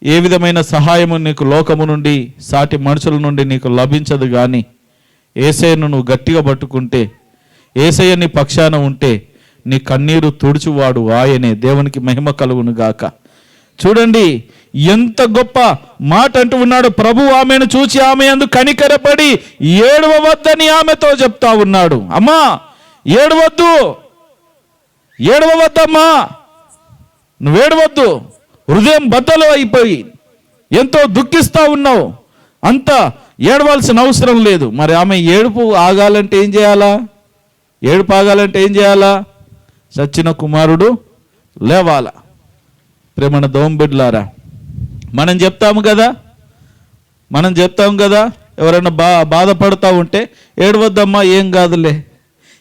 ఏ విధమైన సహాయము నీకు లోకము నుండి, సాటి మనుషుల నుండి నీకు లభించదు. కానీ యేసయ్యను నువ్వు గట్టిగా పట్టుకుంటే, యేసయ్య నీ పక్షాన ఉంటే నీ కన్నీరు తుడుచువాడు ఆయనే. దేవునికి మహిమ కలుగును గాక. చూడండి ఎంత గొప్ప మాట అంటూ ఉన్నాడు ప్రభు. ఆమెను చూసి ఆమె యందు కనికరపడి ఏడవవద్దని ఆమెతో చెప్తా ఉన్నాడు. అమ్మా ఏడవద్దమ్మా, నువ్వేడవద్దు, హృదయం బద్దలు అయిపోయి ఎంతో దుఃఖిస్తూ ఉన్నావు, అంత ఏడవలసిన అవసరం లేదు. మరి ఆమె ఏడుపు ఆగాలంటే ఏం చేయాలా? ఏడుపు ఆగాలంటే ఏం చేయాలా? చచ్చిన కుమారుడు లేవాలా. ప్రేమణ దోంబిడ్లారా, మనం చెప్తాము కదా, ఎవరైనా బాధపడతా ఉంటే ఏడవద్దమ్మా, ఏం కాదులే,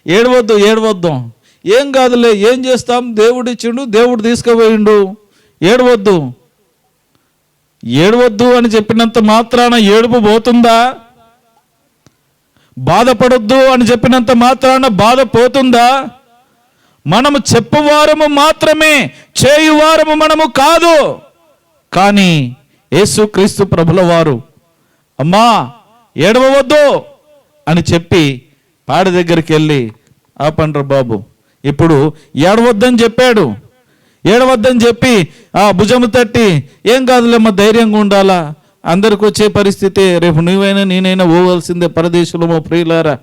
ఏడవద్దాం, ఏం కాదులే, ఏం చేస్తాం, దేవుడిచ్చిండు, దేవుడు తీసుకుపోయిండు, ఏడవద్దు అని చెప్పినంత మాత్రాన ఏడుపు పోతుందా? బాధపడొద్దు అని చెప్పినంత మాత్రాన బాధ పోతుందా? మనము చెప్పువారము మాత్రమే, చేయువారము మనము కాదు. కానీ యేసుక్రీస్తు ప్రభుల వారు అమ్మా ఏడవవద్దు అని చెప్పి పాడ దగ్గరికి వెళ్ళి, ఆపండ్ర బాబు, ఇప్పుడు ఏడవద్దని చెప్పాడు. ఏడవద్దని చెప్పి ఆ భుజము తట్టి, ఏం కాదులేమ్మా, ధైర్యంగా ఉండాలా, అందరికి వచ్చే పరిస్థితి, రేపు నువ్వైనా నేనైనా పోవలసిందే పరదేశంలో ప్రియులారా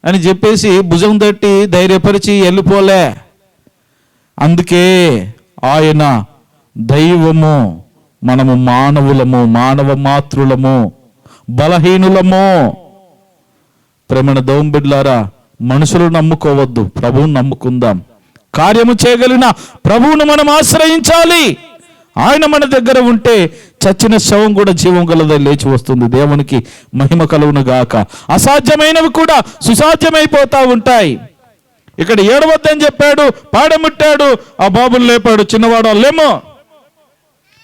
అని చెప్పేసి భుజం తట్టి ధైర్యపరిచి వెళ్ళిపోలే. అందుకే ఆయన దైవము, మనము మానవులము, మానవ మాతృలము, బలహీనులము. ప్రేమణ దోంబిడ్లారా, మనుషులు నమ్ముకోవద్దు, ప్రభువును నమ్ముకుందాం. కార్యము చేయగలిగిన ప్రభువును మనం ఆశ్రయించాలి. ఆయన మన దగ్గర ఉంటే చచ్చిన శవం కూడా జీవం గలదై లేచి వస్తుంది. దేవునికి మహిమ కలుగును గాక. అసాధ్యమైనవి కూడా సుసాధ్యమైపోతా ఉంటాయి. ఇక్కడ ఏడవద్దని చెప్పాడు, పాడముట్టాడు, ఆ బాబుని లేపాడు. చిన్నవాడు లేమో,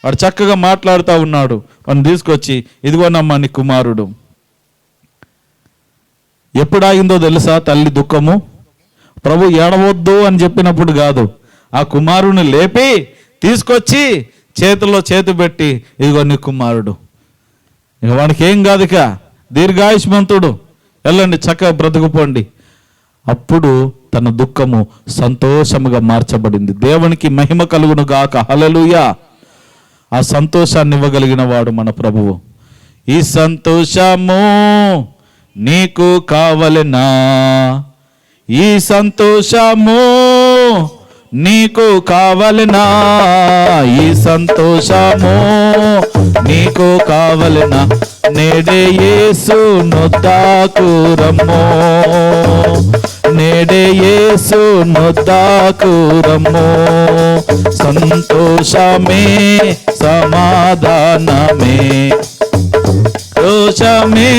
వాడు చక్కగా మాట్లాడుతూ ఉన్నాడు. వాడిని తీసుకొచ్చి, ఇదిగోనమ్మా నీ కుమారుడు. ఎప్పుడు ఆగిందో తెలుసా తల్లి దుఃఖము? ప్రభు ఏడవద్దు అని చెప్పినప్పుడు కాదు, ఆ కుమారుని లేపి తీసుకొచ్చి చేతుల్లో చేతి పెట్టి, ఇదిగో నీ కుమారుడు, ఇక వానికి ఏం కాదు, ఇక దీర్ఘాయుష్మంతుడు, వెళ్ళండి చక్కగా బ్రతుకుపోండి. అప్పుడు తన దుఃఖము సంతోషముగా మార్చబడింది. దేవునికి మహిమ కలుగును గాక. హల్లెలూయా. ఆ సంతోషాన్ని ఇవ్వగలిగిన వాడు మన ప్రభువు. ఈ సంతోషము నీకు కావలెనా? ఈ సంతోషము నీకు కావలెనా? ఈ సంతోషము నీకు కావలెనా? నేడే యేసును తాకురమ్మో, నేడే యేసును తాకురమ్మో. సంతోషమే సమాధానమే, సంతోషమే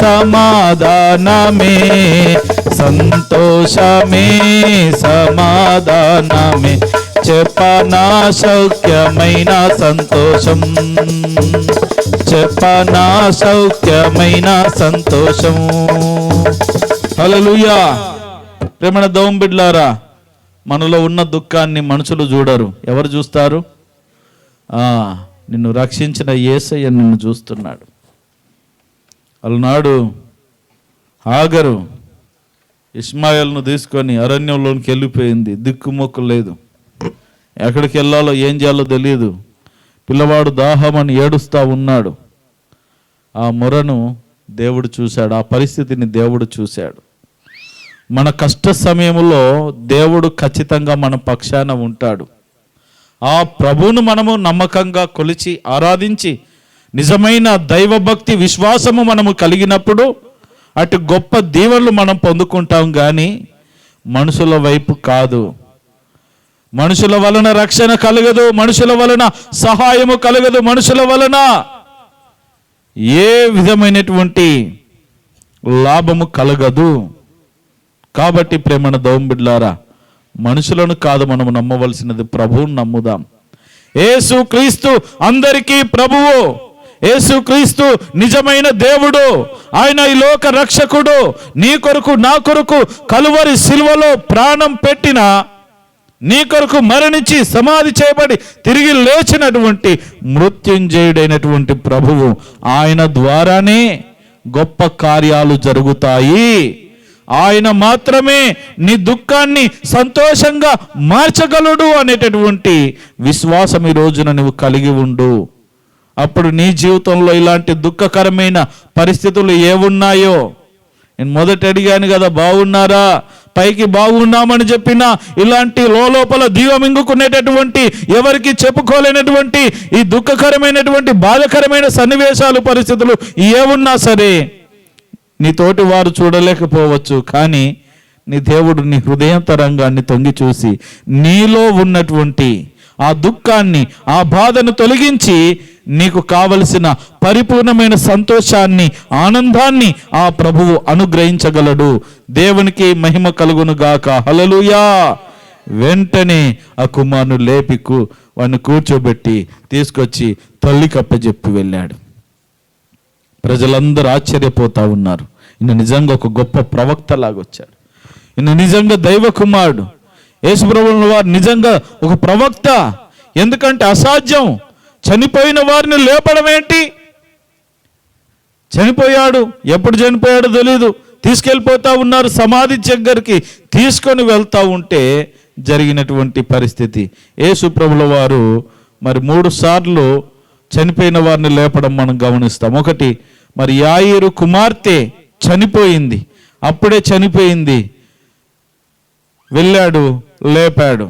సమాధానమే, సంతోషమే సమాధానమే. చెప్పనా సౌఖ్యమైన సంతోషం, చెప్పనా సౌఖ్యమైన సంతోషం. హల్లెలూయా. ప్రేమణ దోంబిడ్లారా, మనలో ఉన్న దుఃఖాన్ని మనుషులు చూడరు. ఎవరు చూస్తారు? నిన్ను రక్షించిన యేసయ్య నిన్ను చూస్తున్నాడు. అలనాడు హాగరు ఇష్మాయేలును తీసుకొని అరణ్యంలోనికి వెళ్ళిపోయింది. దిక్కుమొక్కు లేదు, ఎక్కడికి వెళ్ళాలో ఏం చేయాలో తెలియదు. పిల్లవాడు దాహమని ఏడుస్తూ ఉన్నాడు. ఆ మొరను దేవుడు చూశాడు, ఆ పరిస్థితిని దేవుడు చూశాడు. మన కష్ట సమయంలో దేవుడు ఖచ్చితంగా మన పక్షాన ఉంటాడు. ఆ ప్రభువును మనము నమ్మకంగా కొలిచి ఆరాధించి నిజమైన దైవభక్తి విశ్వాసము మనము కలిగినప్పుడు అటు గొప్ప దీవెనలు మనం పొందుకుంటాం. కానీ మనుషుల వైపు కాదు. మనుషుల వలన రక్షణ కలగదు, మనుషుల వలన సహాయము కలగదు, మనుషుల వలన ఏ విధమైనటువంటి లాభము కలగదు. కాబట్టి ప్రేమన దౌంబిడ్లారా, మనుషులను కాదు మనము నమ్మవలసినది, ప్రభువును నమ్ముదాం. యేసు క్రీస్తు అందరికీ ప్రభువు, యేసు క్రీస్తు నిజమైన దేవుడు, ఆయన ఈ లోక రక్షకుడు. నీ కొరకు నా కొరకు కలువరి సిలువలో ప్రాణం పెట్టిన, నీ కొరకు మరణించి సమాధి చేయబడి తిరిగి లేచినటువంటి మృత్యుంజయుడైనటువంటి ప్రభువు. ఆయన ద్వారానే గొప్ప కార్యాలు జరుగుతాయి. ఆయన మాత్రమే నీ దుఃఖాన్ని సంతోషంగా మార్చగలడు అనేటటువంటి విశ్వాసం ఈ రోజున నువ్వు కలిగి ఉండు. అప్పుడు నీ జీవితంలో ఇలాంటి దుఃఖకరమైన పరిస్థితులు ఏమున్నాయో, నేను మొదట అడిగాను కదా, బాగున్నారా? పైకి బాగున్నామని చెప్పినా ఇలాంటి లోపల దీవమింగుకునేటటువంటి, ఎవరికి చెప్పుకోలేనటువంటి ఈ దుఃఖకరమైనటువంటి బాధకరమైన సన్నివేశాలు, పరిస్థితులు ఏమున్నా సరే నీ తోటి వారు చూడలేకపోవచ్చు. కానీ నీ దేవుడు నీ హృదయంతరంగాన్ని తొంగి చూసి నీలో ఉన్నటువంటి ఆ దుఃఖాన్ని, ఆ బాధను తొలగించి నీకు కావలసిన పరిపూర్ణమైన సంతోషాన్ని, ఆనందాన్ని ఆ ప్రభువు అనుగ్రహించగలడు. దేవునికి మహిమ కలుగును గాక. హల్లెలూయా. వెంటనే ఆ కుమారుని లేపి వాడిని కూర్చోబెట్టి తీసుకొచ్చి తల్లి కప్పచెప్పి వెళ్ళాడు. ప్రజలందరూ ఆశ్చర్యపోతా ఉన్నారు. ఈయన నిజంగా ఒక గొప్ప ప్రవక్త లాగొచ్చాడు, ఈయన నిజంగా దైవ కుమారుడు, యేసుప్రభువుల వారు నిజంగా ఒక ప్రవక్త. ఎందుకంటే అసాధ్యం, చనిపోయిన వారిని లేపడం ఏంటి? చనిపోయాడు, ఎప్పుడు చనిపోయాడో తెలీదు, తీసుకెళ్ళిపోతా ఉన్నారు. సమాధి దగ్గరికి తీసుకొని వెళ్తా ఉంటే జరిగినటువంటి పరిస్థితి. యేసుప్రభుల వారు మరి 3 సార్లు చనిపోయిన వారిని లేపడం మనం గమనిస్తాం. ఒకటి, మరి యాయిరు కుమార్తె చనిపోయింది, అప్పుడే చనిపోయింది, వెళ్ళాడు, లేపాడు.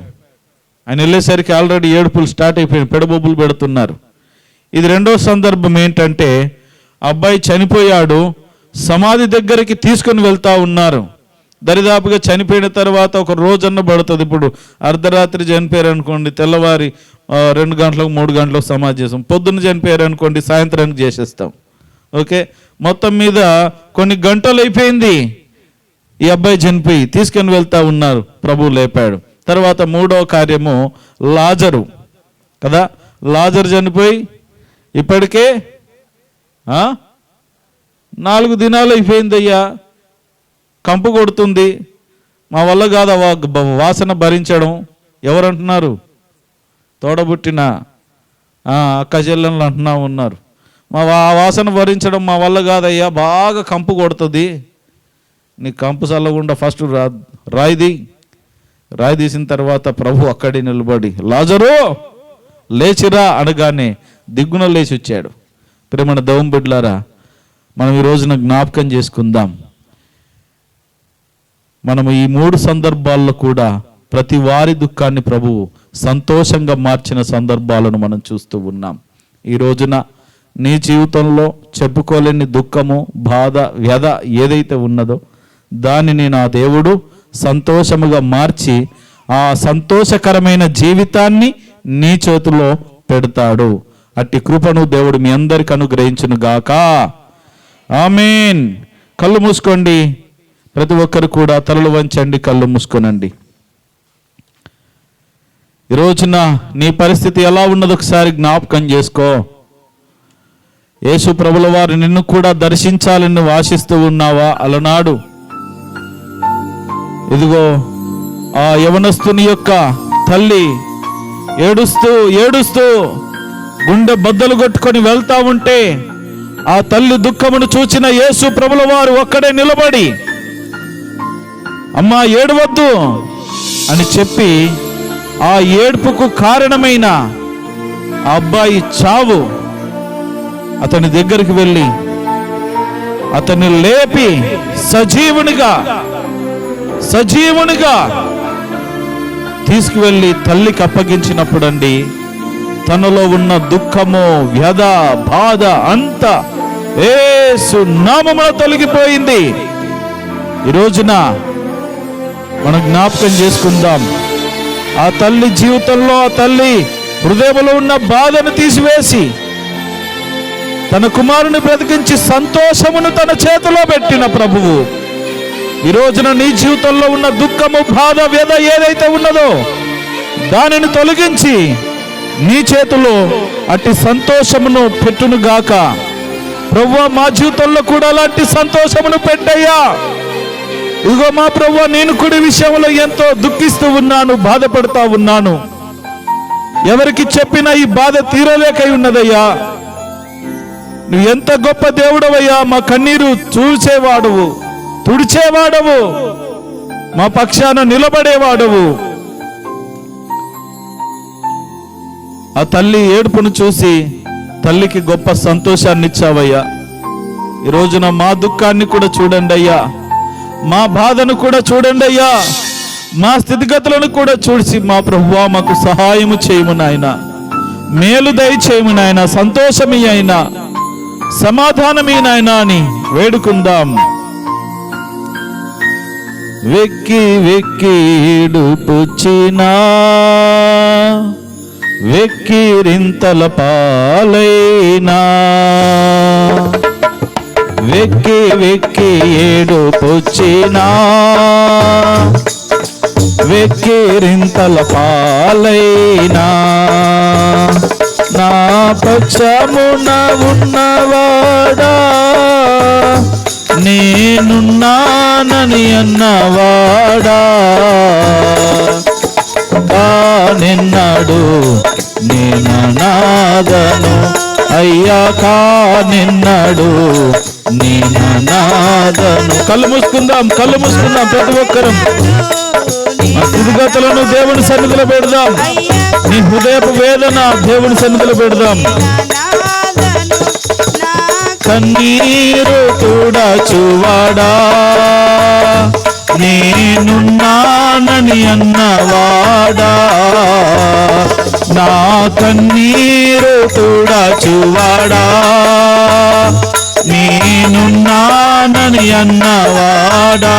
ఆయన వెళ్ళేసరికి ఆల్రెడీ ఏడుపులు స్టార్ట్ అయిపోయింది, పెడబొబ్బులు పెడుతున్నారు. ఇది రెండో సందర్భం ఏంటంటే, అబ్బాయి చనిపోయాడు, సమాధి దగ్గరికి తీసుకొని వెళ్తా ఉన్నారు. దరిదాపుగా చనిపోయిన తర్వాత ఒక రోజన్న పడుతుంది. ఇప్పుడు అర్ధరాత్రి చనిపోయారు అనుకోండి, తెల్లవారి 2 గంటలకు 3 గంటలకు సమాధి చేస్తాం. పొద్దున్న చనిపోయారు అనుకోండి, సాయంత్రానికి చేసేస్తాం. ఓకే, మొత్తం మీద కొన్ని గంటలు అయిపోయింది. ఈ అబ్బాయి చనిపోయి తీసుకొని వెళ్తా ఉన్నారు, ప్రభువు లేపాడు. తర్వాత 3వ కార్యము లాజరు కదా. లాజరు చనిపోయి ఇప్పటికే 4 దినాలు అయిపోయిందయ్యా, కంపు కొడుతుంది, మా వల్ల కాదు వాసన భరించడం. ఎవరంటున్నారు? తోడబుట్టిన అక్క చెల్లెళ్ళు అంటున్నా ఉన్నారు, మా వాసన భరించడం మా వల్ల కాదయ్యా, బాగా కంపు కొడుతుంది. నీ కంపు చల్లకుండా ఫస్ట్ రాయి తీసిన తర్వాత ప్రభు అక్కడే నిలబడి లాజరు లేచిరా అనగానే దిగ్గున లేచి వచ్చాడు. ప్రేమన దౌంబిడ్లారా, మనం ఈ రోజున జ్ఞాపకం చేసుకుందాం. మనము ఈ 3 సందర్భాల్లో కూడా ప్రతి వారి దుఃఖాన్ని ప్రభువు సంతోషంగా మార్చిన సందర్భాలను మనం చూస్తూ ఉన్నాం. ఈ రోజున నీ జీవితంలో చెప్పుకోలేని దుఃఖము, బాధ, వ్యధ ఏదైతే ఉన్నదో దానిని నా దేవుడు సంతోషముగా మార్చి ఆ సంతోషకరమైన జీవితాన్ని నీ చేతిలో పెడతాడు. అట్టి కృపను దేవుడు మీ అందరికి అనుగ్రహించును గాక. ఆమేన్. కళ్ళు మూసుకోండి, ప్రతి ఒక్కరు కూడా తలలు వంచండి, కళ్ళు మూసుకోనండి. ఈ రోజున నీ పరిస్థితి ఎలా ఉన్నదో ఒకసారి జ్ఞాపకం చేసుకో. యేసు ప్రభుల వారు నిన్ను కూడా దర్శించాలని ఆశిస్తూ ఉన్నావా? అలనాడు ఇదిగో ఆ యవనస్తుని యొక్క తల్లి ఏడుస్తూ ఏడుస్తూ గుండె బద్దలు కొట్టుకొని వెళ్తా ఉంటే ఆ తల్లి దుఃఖమును చూచిన యేసు ప్రభుల వారు ఒక్కడే నిలబడి, అమ్మా ఏడవద్దు అని చెప్పి ఆ ఏడుపుకు కారణమైన ఆ అబ్బాయి చావు అతని దగ్గరికి వెళ్ళి అతన్ని లేపి సజీవునిగా తీసుకువెళ్ళి తల్లికి అప్పగించినప్పుడండి తనలో ఉన్న దుఃఖము, వ్యధ, బాధ అంతా యేసు నామమున తొలగిపోయింది. ఈ రోజున మనం జ్ఞాపకం చేసుకుందాం, ఆ తల్లి జీవితంలో ఆ తల్లి హృదయంలో ఉన్న బాధను తీసివేసి తన కుమారుని బ్రతికించి సంతోషమును తన చేతిలో పెట్టిన ప్రభువు ఈ రోజున నీ జీవితంలో ఉన్న దుఃఖము, బాధ, వ్యధ ఏదైతే ఉన్నదో దానిని తొలగించి నీ చేతిలో అట్టి సంతోషమును పెట్టునుగాక. ప్రభువా, మా జీవితంలో కూడా అలాంటి సంతోషమును పెట్టయ్యా. ఇదిగో మా ప్రభువా, నేను కూడా విషయంలో ఎంతో దుఃఖిస్తూ ఉన్నాను, బాధపడతా ఉన్నాను. ఎవరికి చెప్పినా ఈ బాధ తీరలేక ఉన్నదయ్యా. నువ్వు ఎంత గొప్ప దేవుడవయ్యా, మా కన్నీరు చూసేవాడవు, తుడిచేవాడవు, మా పక్షాన నిలబడేవాడవు. ఆ తల్లి ఏడుపును చూసి తల్లికి గొప్ప సంతోషాన్ని ఇచ్చావయ్యా. ఈ రోజున మా దుఃఖాన్ని కూడా చూడండి అయ్యా, మా బాధను కూడా చూడండి అయ్యా, మా స్థితిగతులను కూడా చూసి మా ప్రభువా మాకు సహాయము చేయము నాయన, మేలు దయచేయము నాయన, సంతోషమి అయినా సమాధానమే నాయన అని వేడుకుందాం. వెక్కి వెక్కి ఏడుపుచ్చినా వెక్కిరింతల పాలైనా, వెక్కి వెక్కి ఏడుపుచ్చినా వెక్కిరింతల పాలైనా, నా పక్షమున ఉన్నవాడా నేనున్నానని అన్నవాడా, కానిన్నాడు నేననాదను అయ్యా, కానిన్నాడు నేననాదను. కళ్ళు మూసుకుందాం ప్రతి ఒక్కరం. మా స్థితిగతులను దేవుని సన్నిధిలో పెడదాం, నీ హృదయపు వేదన దేవుని సన్నిధిలో పెడదాం. కన్నీరు కూడా చూవాడా నేనున్నానని అన్నవాడా, నా కన్నీరు కూడా చూవాడా నేనున్నానని అన్నవాడా,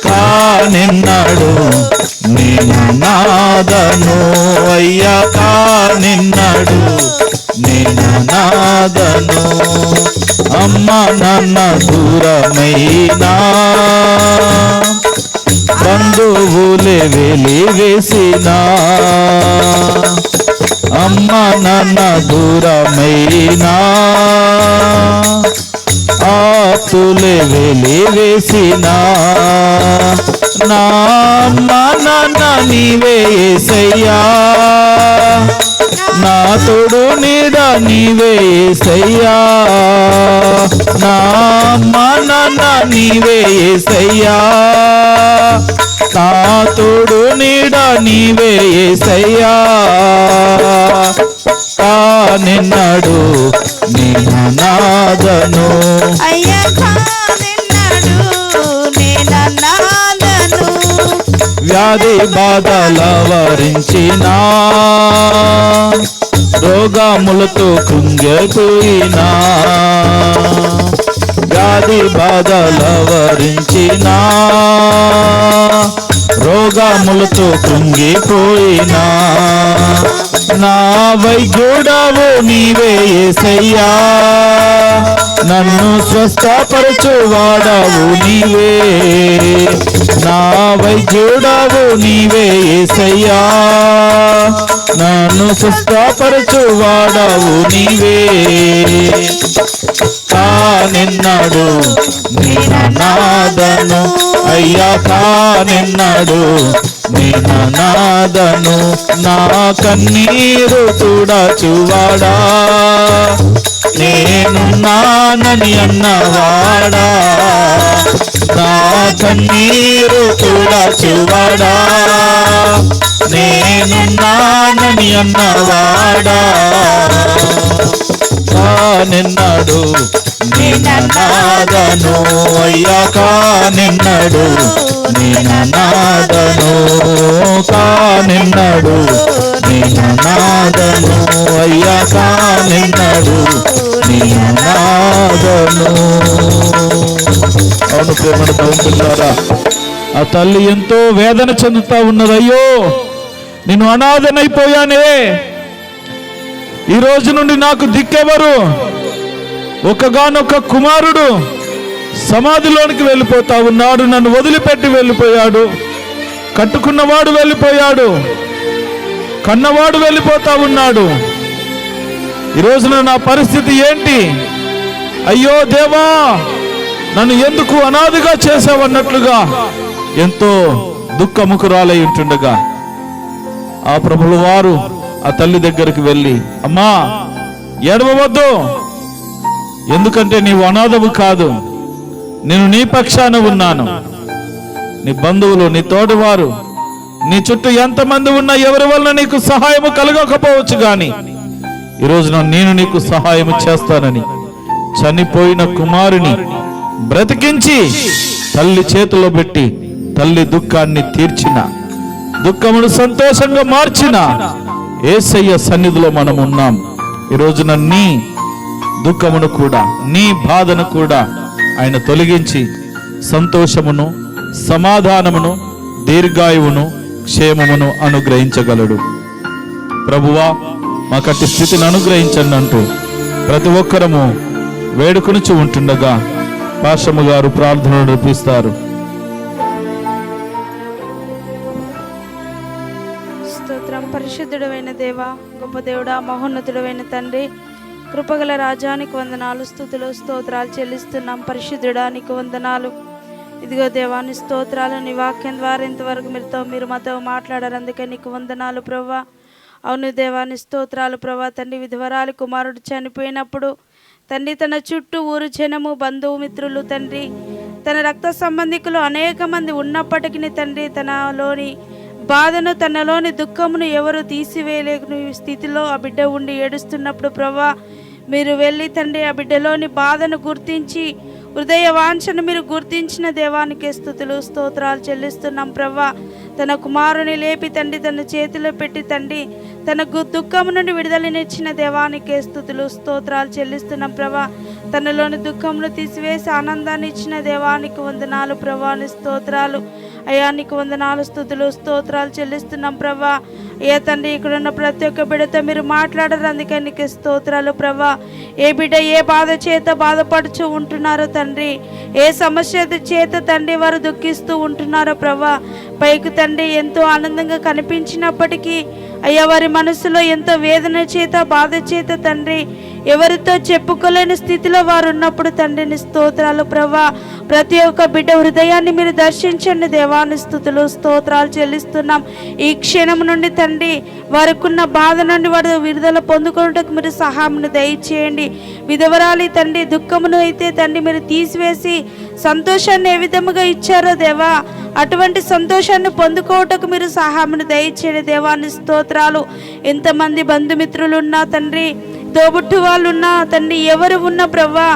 కానిన్నాడు నేననాదను అయ్యా, కానిన్నాడు నేననాదను. అమ్మ నాన్న దూరమైనా బంధువులే వెలివేసినా, అమ్మ నాన్న దూరమైనా ఆప్తులే వెలివేసినా, నా అమ్మ నాన్న నీవే యేసయ్యా, నా తోడు నీడ నీవే యేసయ్యా, నా అమ్మ నాన్న నీవే యేసయ్యా, నా తోడు నీడ నీవే యేసయ్యా, కానిన్నాడు నేననాదను అయ్యా, కానిన్నాడు నేననాదను. వ్యాధి బాధల వరించినా రోగములతో కృంగిపోయినా, వ్యాధి బాధల వరించినా రోగములతో కృంగిపోయినా, నా వైద్యుడవు నీవే యేసయ్యా, నన్ను స్వస్థపరచువాడవు నీవే, నా వైద్యుడవు నీవే యేసయ్యా, నన్ను స్వస్థపరచువాడవు నీవే, కానిన్నాడు నేననాదను అయ్యా కానెన్నడు నేననాథను నా కన్నీరు తుడచువాడా నేనున్నానని అన్నవాడా నా కన్నీరు తుడచువాడా నేనున్నానని అన్నవాడా కానెన్నడు నేననాథను అయ్యా కానెన్నడు నేననాథను కానెన్నడు నేననాథను అయ్యా కానెన్నడు నేననాథను. అవును ప్రేమను పిల్లారా, ఆ తల్లి ఎంతో వేదన చెందుతా ఉన్నది. అయ్యో నేను అనాథనైపోయానే, ఈ రోజు నుండి నాకు దిక్కెవరు? ఒకగానొక కుమారుడు సమాధిలోనికి వెళ్ళిపోతా ఉన్నాడు, నన్ను వదిలిపెట్టి వెళ్ళిపోయాడు. కట్టుకున్నవాడు వెళ్ళిపోయాడు, కన్నవాడు వెళ్ళిపోతా ఉన్నాడు. ఈ రోజున నా పరిస్థితి ఏంటి? అయ్యో దేవా, నన్ను ఎందుకు అనాథగా చేసావన్నట్లుగా ఎంతో దుఃఖముఖురాలై ఉంటుండగా ఆ ప్రభుల వారు ఆ తల్లి దగ్గరికి వెళ్ళి, అమ్మా ఏడవవద్దు, ఎందుకంటే నీవు అనాథవు కాదు, నేను నీ పక్షాన ఉన్నాను. నీ బంధువులు, నీ తోటివారు, నీ చుట్టూ ఎంతమంది ఉన్నా ఎవరి వలన నీకు సహాయము కలగకపోవచ్చు, గాని ఈ రోజున నేను నీకు సహాయము చేస్తానని చనిపోయిన కుమారుని బ్రతికించి తల్లి చేతిలో పెట్టి తల్లి దుఃఖాన్ని తీర్చిన, దుఃఖమును సంతోషంగా మార్చిన యేసయ్య సన్నిధిలో మనం ఉన్నాం. ఈ రోజున నీ దుఃఖమును కూడా, నీ బాధను కూడా ఆయన తొలగించి సంతోషమును, సమాధానమును, దీర్ఘాయువును, క్షేమమును అనుగ్రహించగలడు. ప్రభువా, మాకట్టి స్థితిని అనుగ్రహించండి అంటూ ప్రతి ఒక్కరము వేడుకొనుచు ఉంటుండగా పాషమ్మ గారు ప్రార్థనలు నడిపిస్తారు. స్తోత్రం. పరిశుద్ధుడైన దేవా, గొప్ప దేవుడా, మహోన్నతుడైన తండ్రి, కృపగల రాజానికి వందనాలు, స్తుతులు స్తోత్రాలు చెల్లిస్తున్నాం. పరిశుద్ధుడా నీకు వందనాలు. ఇదిగో దేవాని స్తోత్రాలు, నీ వాక్యం ద్వారా ఇంతవరకు మీరు మాతో మాట్లాడారు, అందుకే నీకు వందనాలు ప్రభా. అవును దేవాని స్తోత్రాలు ప్రభా. తండ్రి, విధవరాలి కుమారుడు చనిపోయినప్పుడు తండ్రి తన చుట్టూ ఊరు జనము, బంధువు మిత్రులు, తండ్రి తన రక్త సంబంధికులు అనేక మంది ఉన్నప్పటికీ తండ్రి తనలోని బాధను, తనలోని దుఃఖమును ఎవరు తీసివేయలేని స్థితిలో ఆ బిడ్డ ఉండి ఏడుస్తున్నప్పుడు ప్రభా, మీరు వెళ్ళి తండ్రి ఆ బిడ్డలోని బాధను గుర్తించి, హృదయ వాంఛను మీరు గుర్తించిన దేవానికి స్తుతులు స్తోత్రాలు చెల్లిస్తున్నాం ప్రభా. తన కుమారుని లేపి తండ్రి తన చేతిలో పెట్టి తండ్రి తన దుఃఖము నుండి విడుదలనిచ్చిన దేవానికి స్తుతులు స్తోత్రాలు చెల్లిస్తున్నాం ప్రభా. తనలోని దుఃఖమును తీసివేసి ఆనందాన్ని ఇచ్చిన దేవానికి వందనాలు ప్రభా, నీ స్తోత్రాలు అయ్యా, నీకు వందనాలు, స్తుతులు స్తోత్రాలు చెల్లిస్తున్నాం ప్రభా. అయ్యా తండ్రి, ఇక్కడున్న ప్రతి ఒక్క బిడ్డతో మీరు మాట్లాడరు, అందుకే నీకు స్తోత్రాలు ప్రభా. ఏ బిడ్డ ఏ బాధ చేత బాధపడుచు ఉంటున్నారో తండ్రి, ఏ సమస్య చేత తండ్రి వారు దుఃఖిస్తూ ఉంటున్నారో ప్రభా, పైకి తండ్రి ఎంతో ఆనందంగా కనిపించినప్పటికీ అయ్యా వారి మనసులో ఎంతో వేదన చేత, బాధ చేత తండ్రి ఎవరితో చెప్పుకోలేని స్థితిలో వారు ఉన్నప్పుడు తండ్రి నీ స్తోత్రాలు ప్రభా. ప్రతి ఒక్క బిడ్డ హృదయాన్ని మీరు దర్శించండి దేవాని స్తుతులు స్తోత్రాలు చెల్లిస్తున్నాం. ఈ క్షణం నుండి తండ్రి వారికున్న బాధ నుండి వారు విడుదల పొందుకున్నట్టుకు మీరు సహాయమును దయచేయండి. విధవరాలి తండ్రి దుఃఖమును అయితే తండ్రి మీరు తీసివేసి సంతోషాన్ని ఏ విధముగా ఇచ్చారో దేవా, అటువంటి సంతోషాన్ని పొందుకోవటకు మీరు సహాయమును దయచేయండి దేవాని స్తోత్రాలు. ఎంతమంది బంధుమిత్రులు ఉన్నా తండ్రి, తోబుట్టు వాళ్ళు ఉన్నా తండ్రి, ఎవరు ఉన్నా ప్రభా,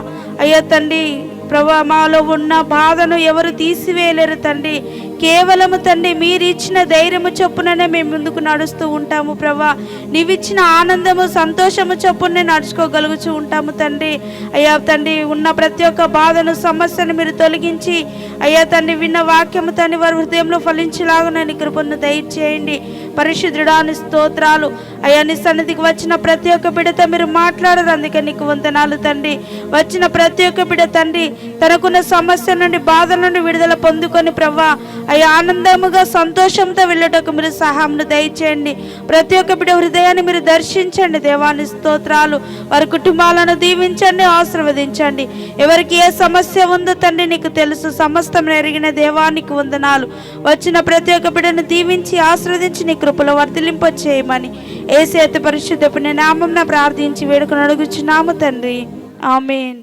అయ్యా తండ్రి ప్రభా మాలో ఉన్న బాధను ఎవరు తీసివేయలేరు తండ్రి. కేవలము తండ్రి మీరు ఇచ్చిన ధైర్యము చొప్పుననే మేము ముందుకు నడుస్తూ ఉంటాము ప్రభా. నీవిచ్చిన ఆనందము, సంతోషము చొప్పునే నడుచుకోగలుగుతూ ఉంటాము తండ్రి. అయ్యా తండ్రి, ఉన్న ప్రతి ఒక్క బాధను, సమస్యను మీరు తొలగించి అయ్యా తండ్రి విన్న వాక్యము తండ్రి వారి హృదయంలో ఫలించేలాగా నీ కృపను దయచేయండి. పరిశుద్ధుడా నీ స్తోత్రాలు అయ్యా. నీ సన్నిధికి వచ్చిన ప్రతి ఒక్క బిడ్డతో మీరు మాట్లాడరు, అందుకే నీకు వందనాలు తండ్రి. వచ్చిన ప్రతి ఒక్క బిడ్డ తండ్రి తనకున్న సమస్య నుండి బాధల నుండి విడుదల పొందుకొని ప్రభా అయ్యా ఆనందముగా సంతోషంతో వెళ్ళటకు మీరు సహాయంను దయచేయండి. ప్రతి ఒక్క బిడ్డ హృదయాన్ని మీరు దర్శించండి దేవాని స్తోత్రాలు. వారి కుటుంబాలను దీవించండి, ఆశీర్వదించండి. ఎవరికి ఏ సమస్య ఉందో తండ్రి నీకు తెలుసు, సమస్తం ఎరిగిన దేవానికి వందనాలు. వచ్చిన ప్రతి ఒక్క బిడ్డను దీవించి ఆశీర్వదించి నీ కృపలో వర్ధిలింప చేయమని యేసు అతి పరిశుద్ధ నామమున ప్రార్థించి వేడుకొని అడుగుచున్నాము తండ్రి. ఆమేన్.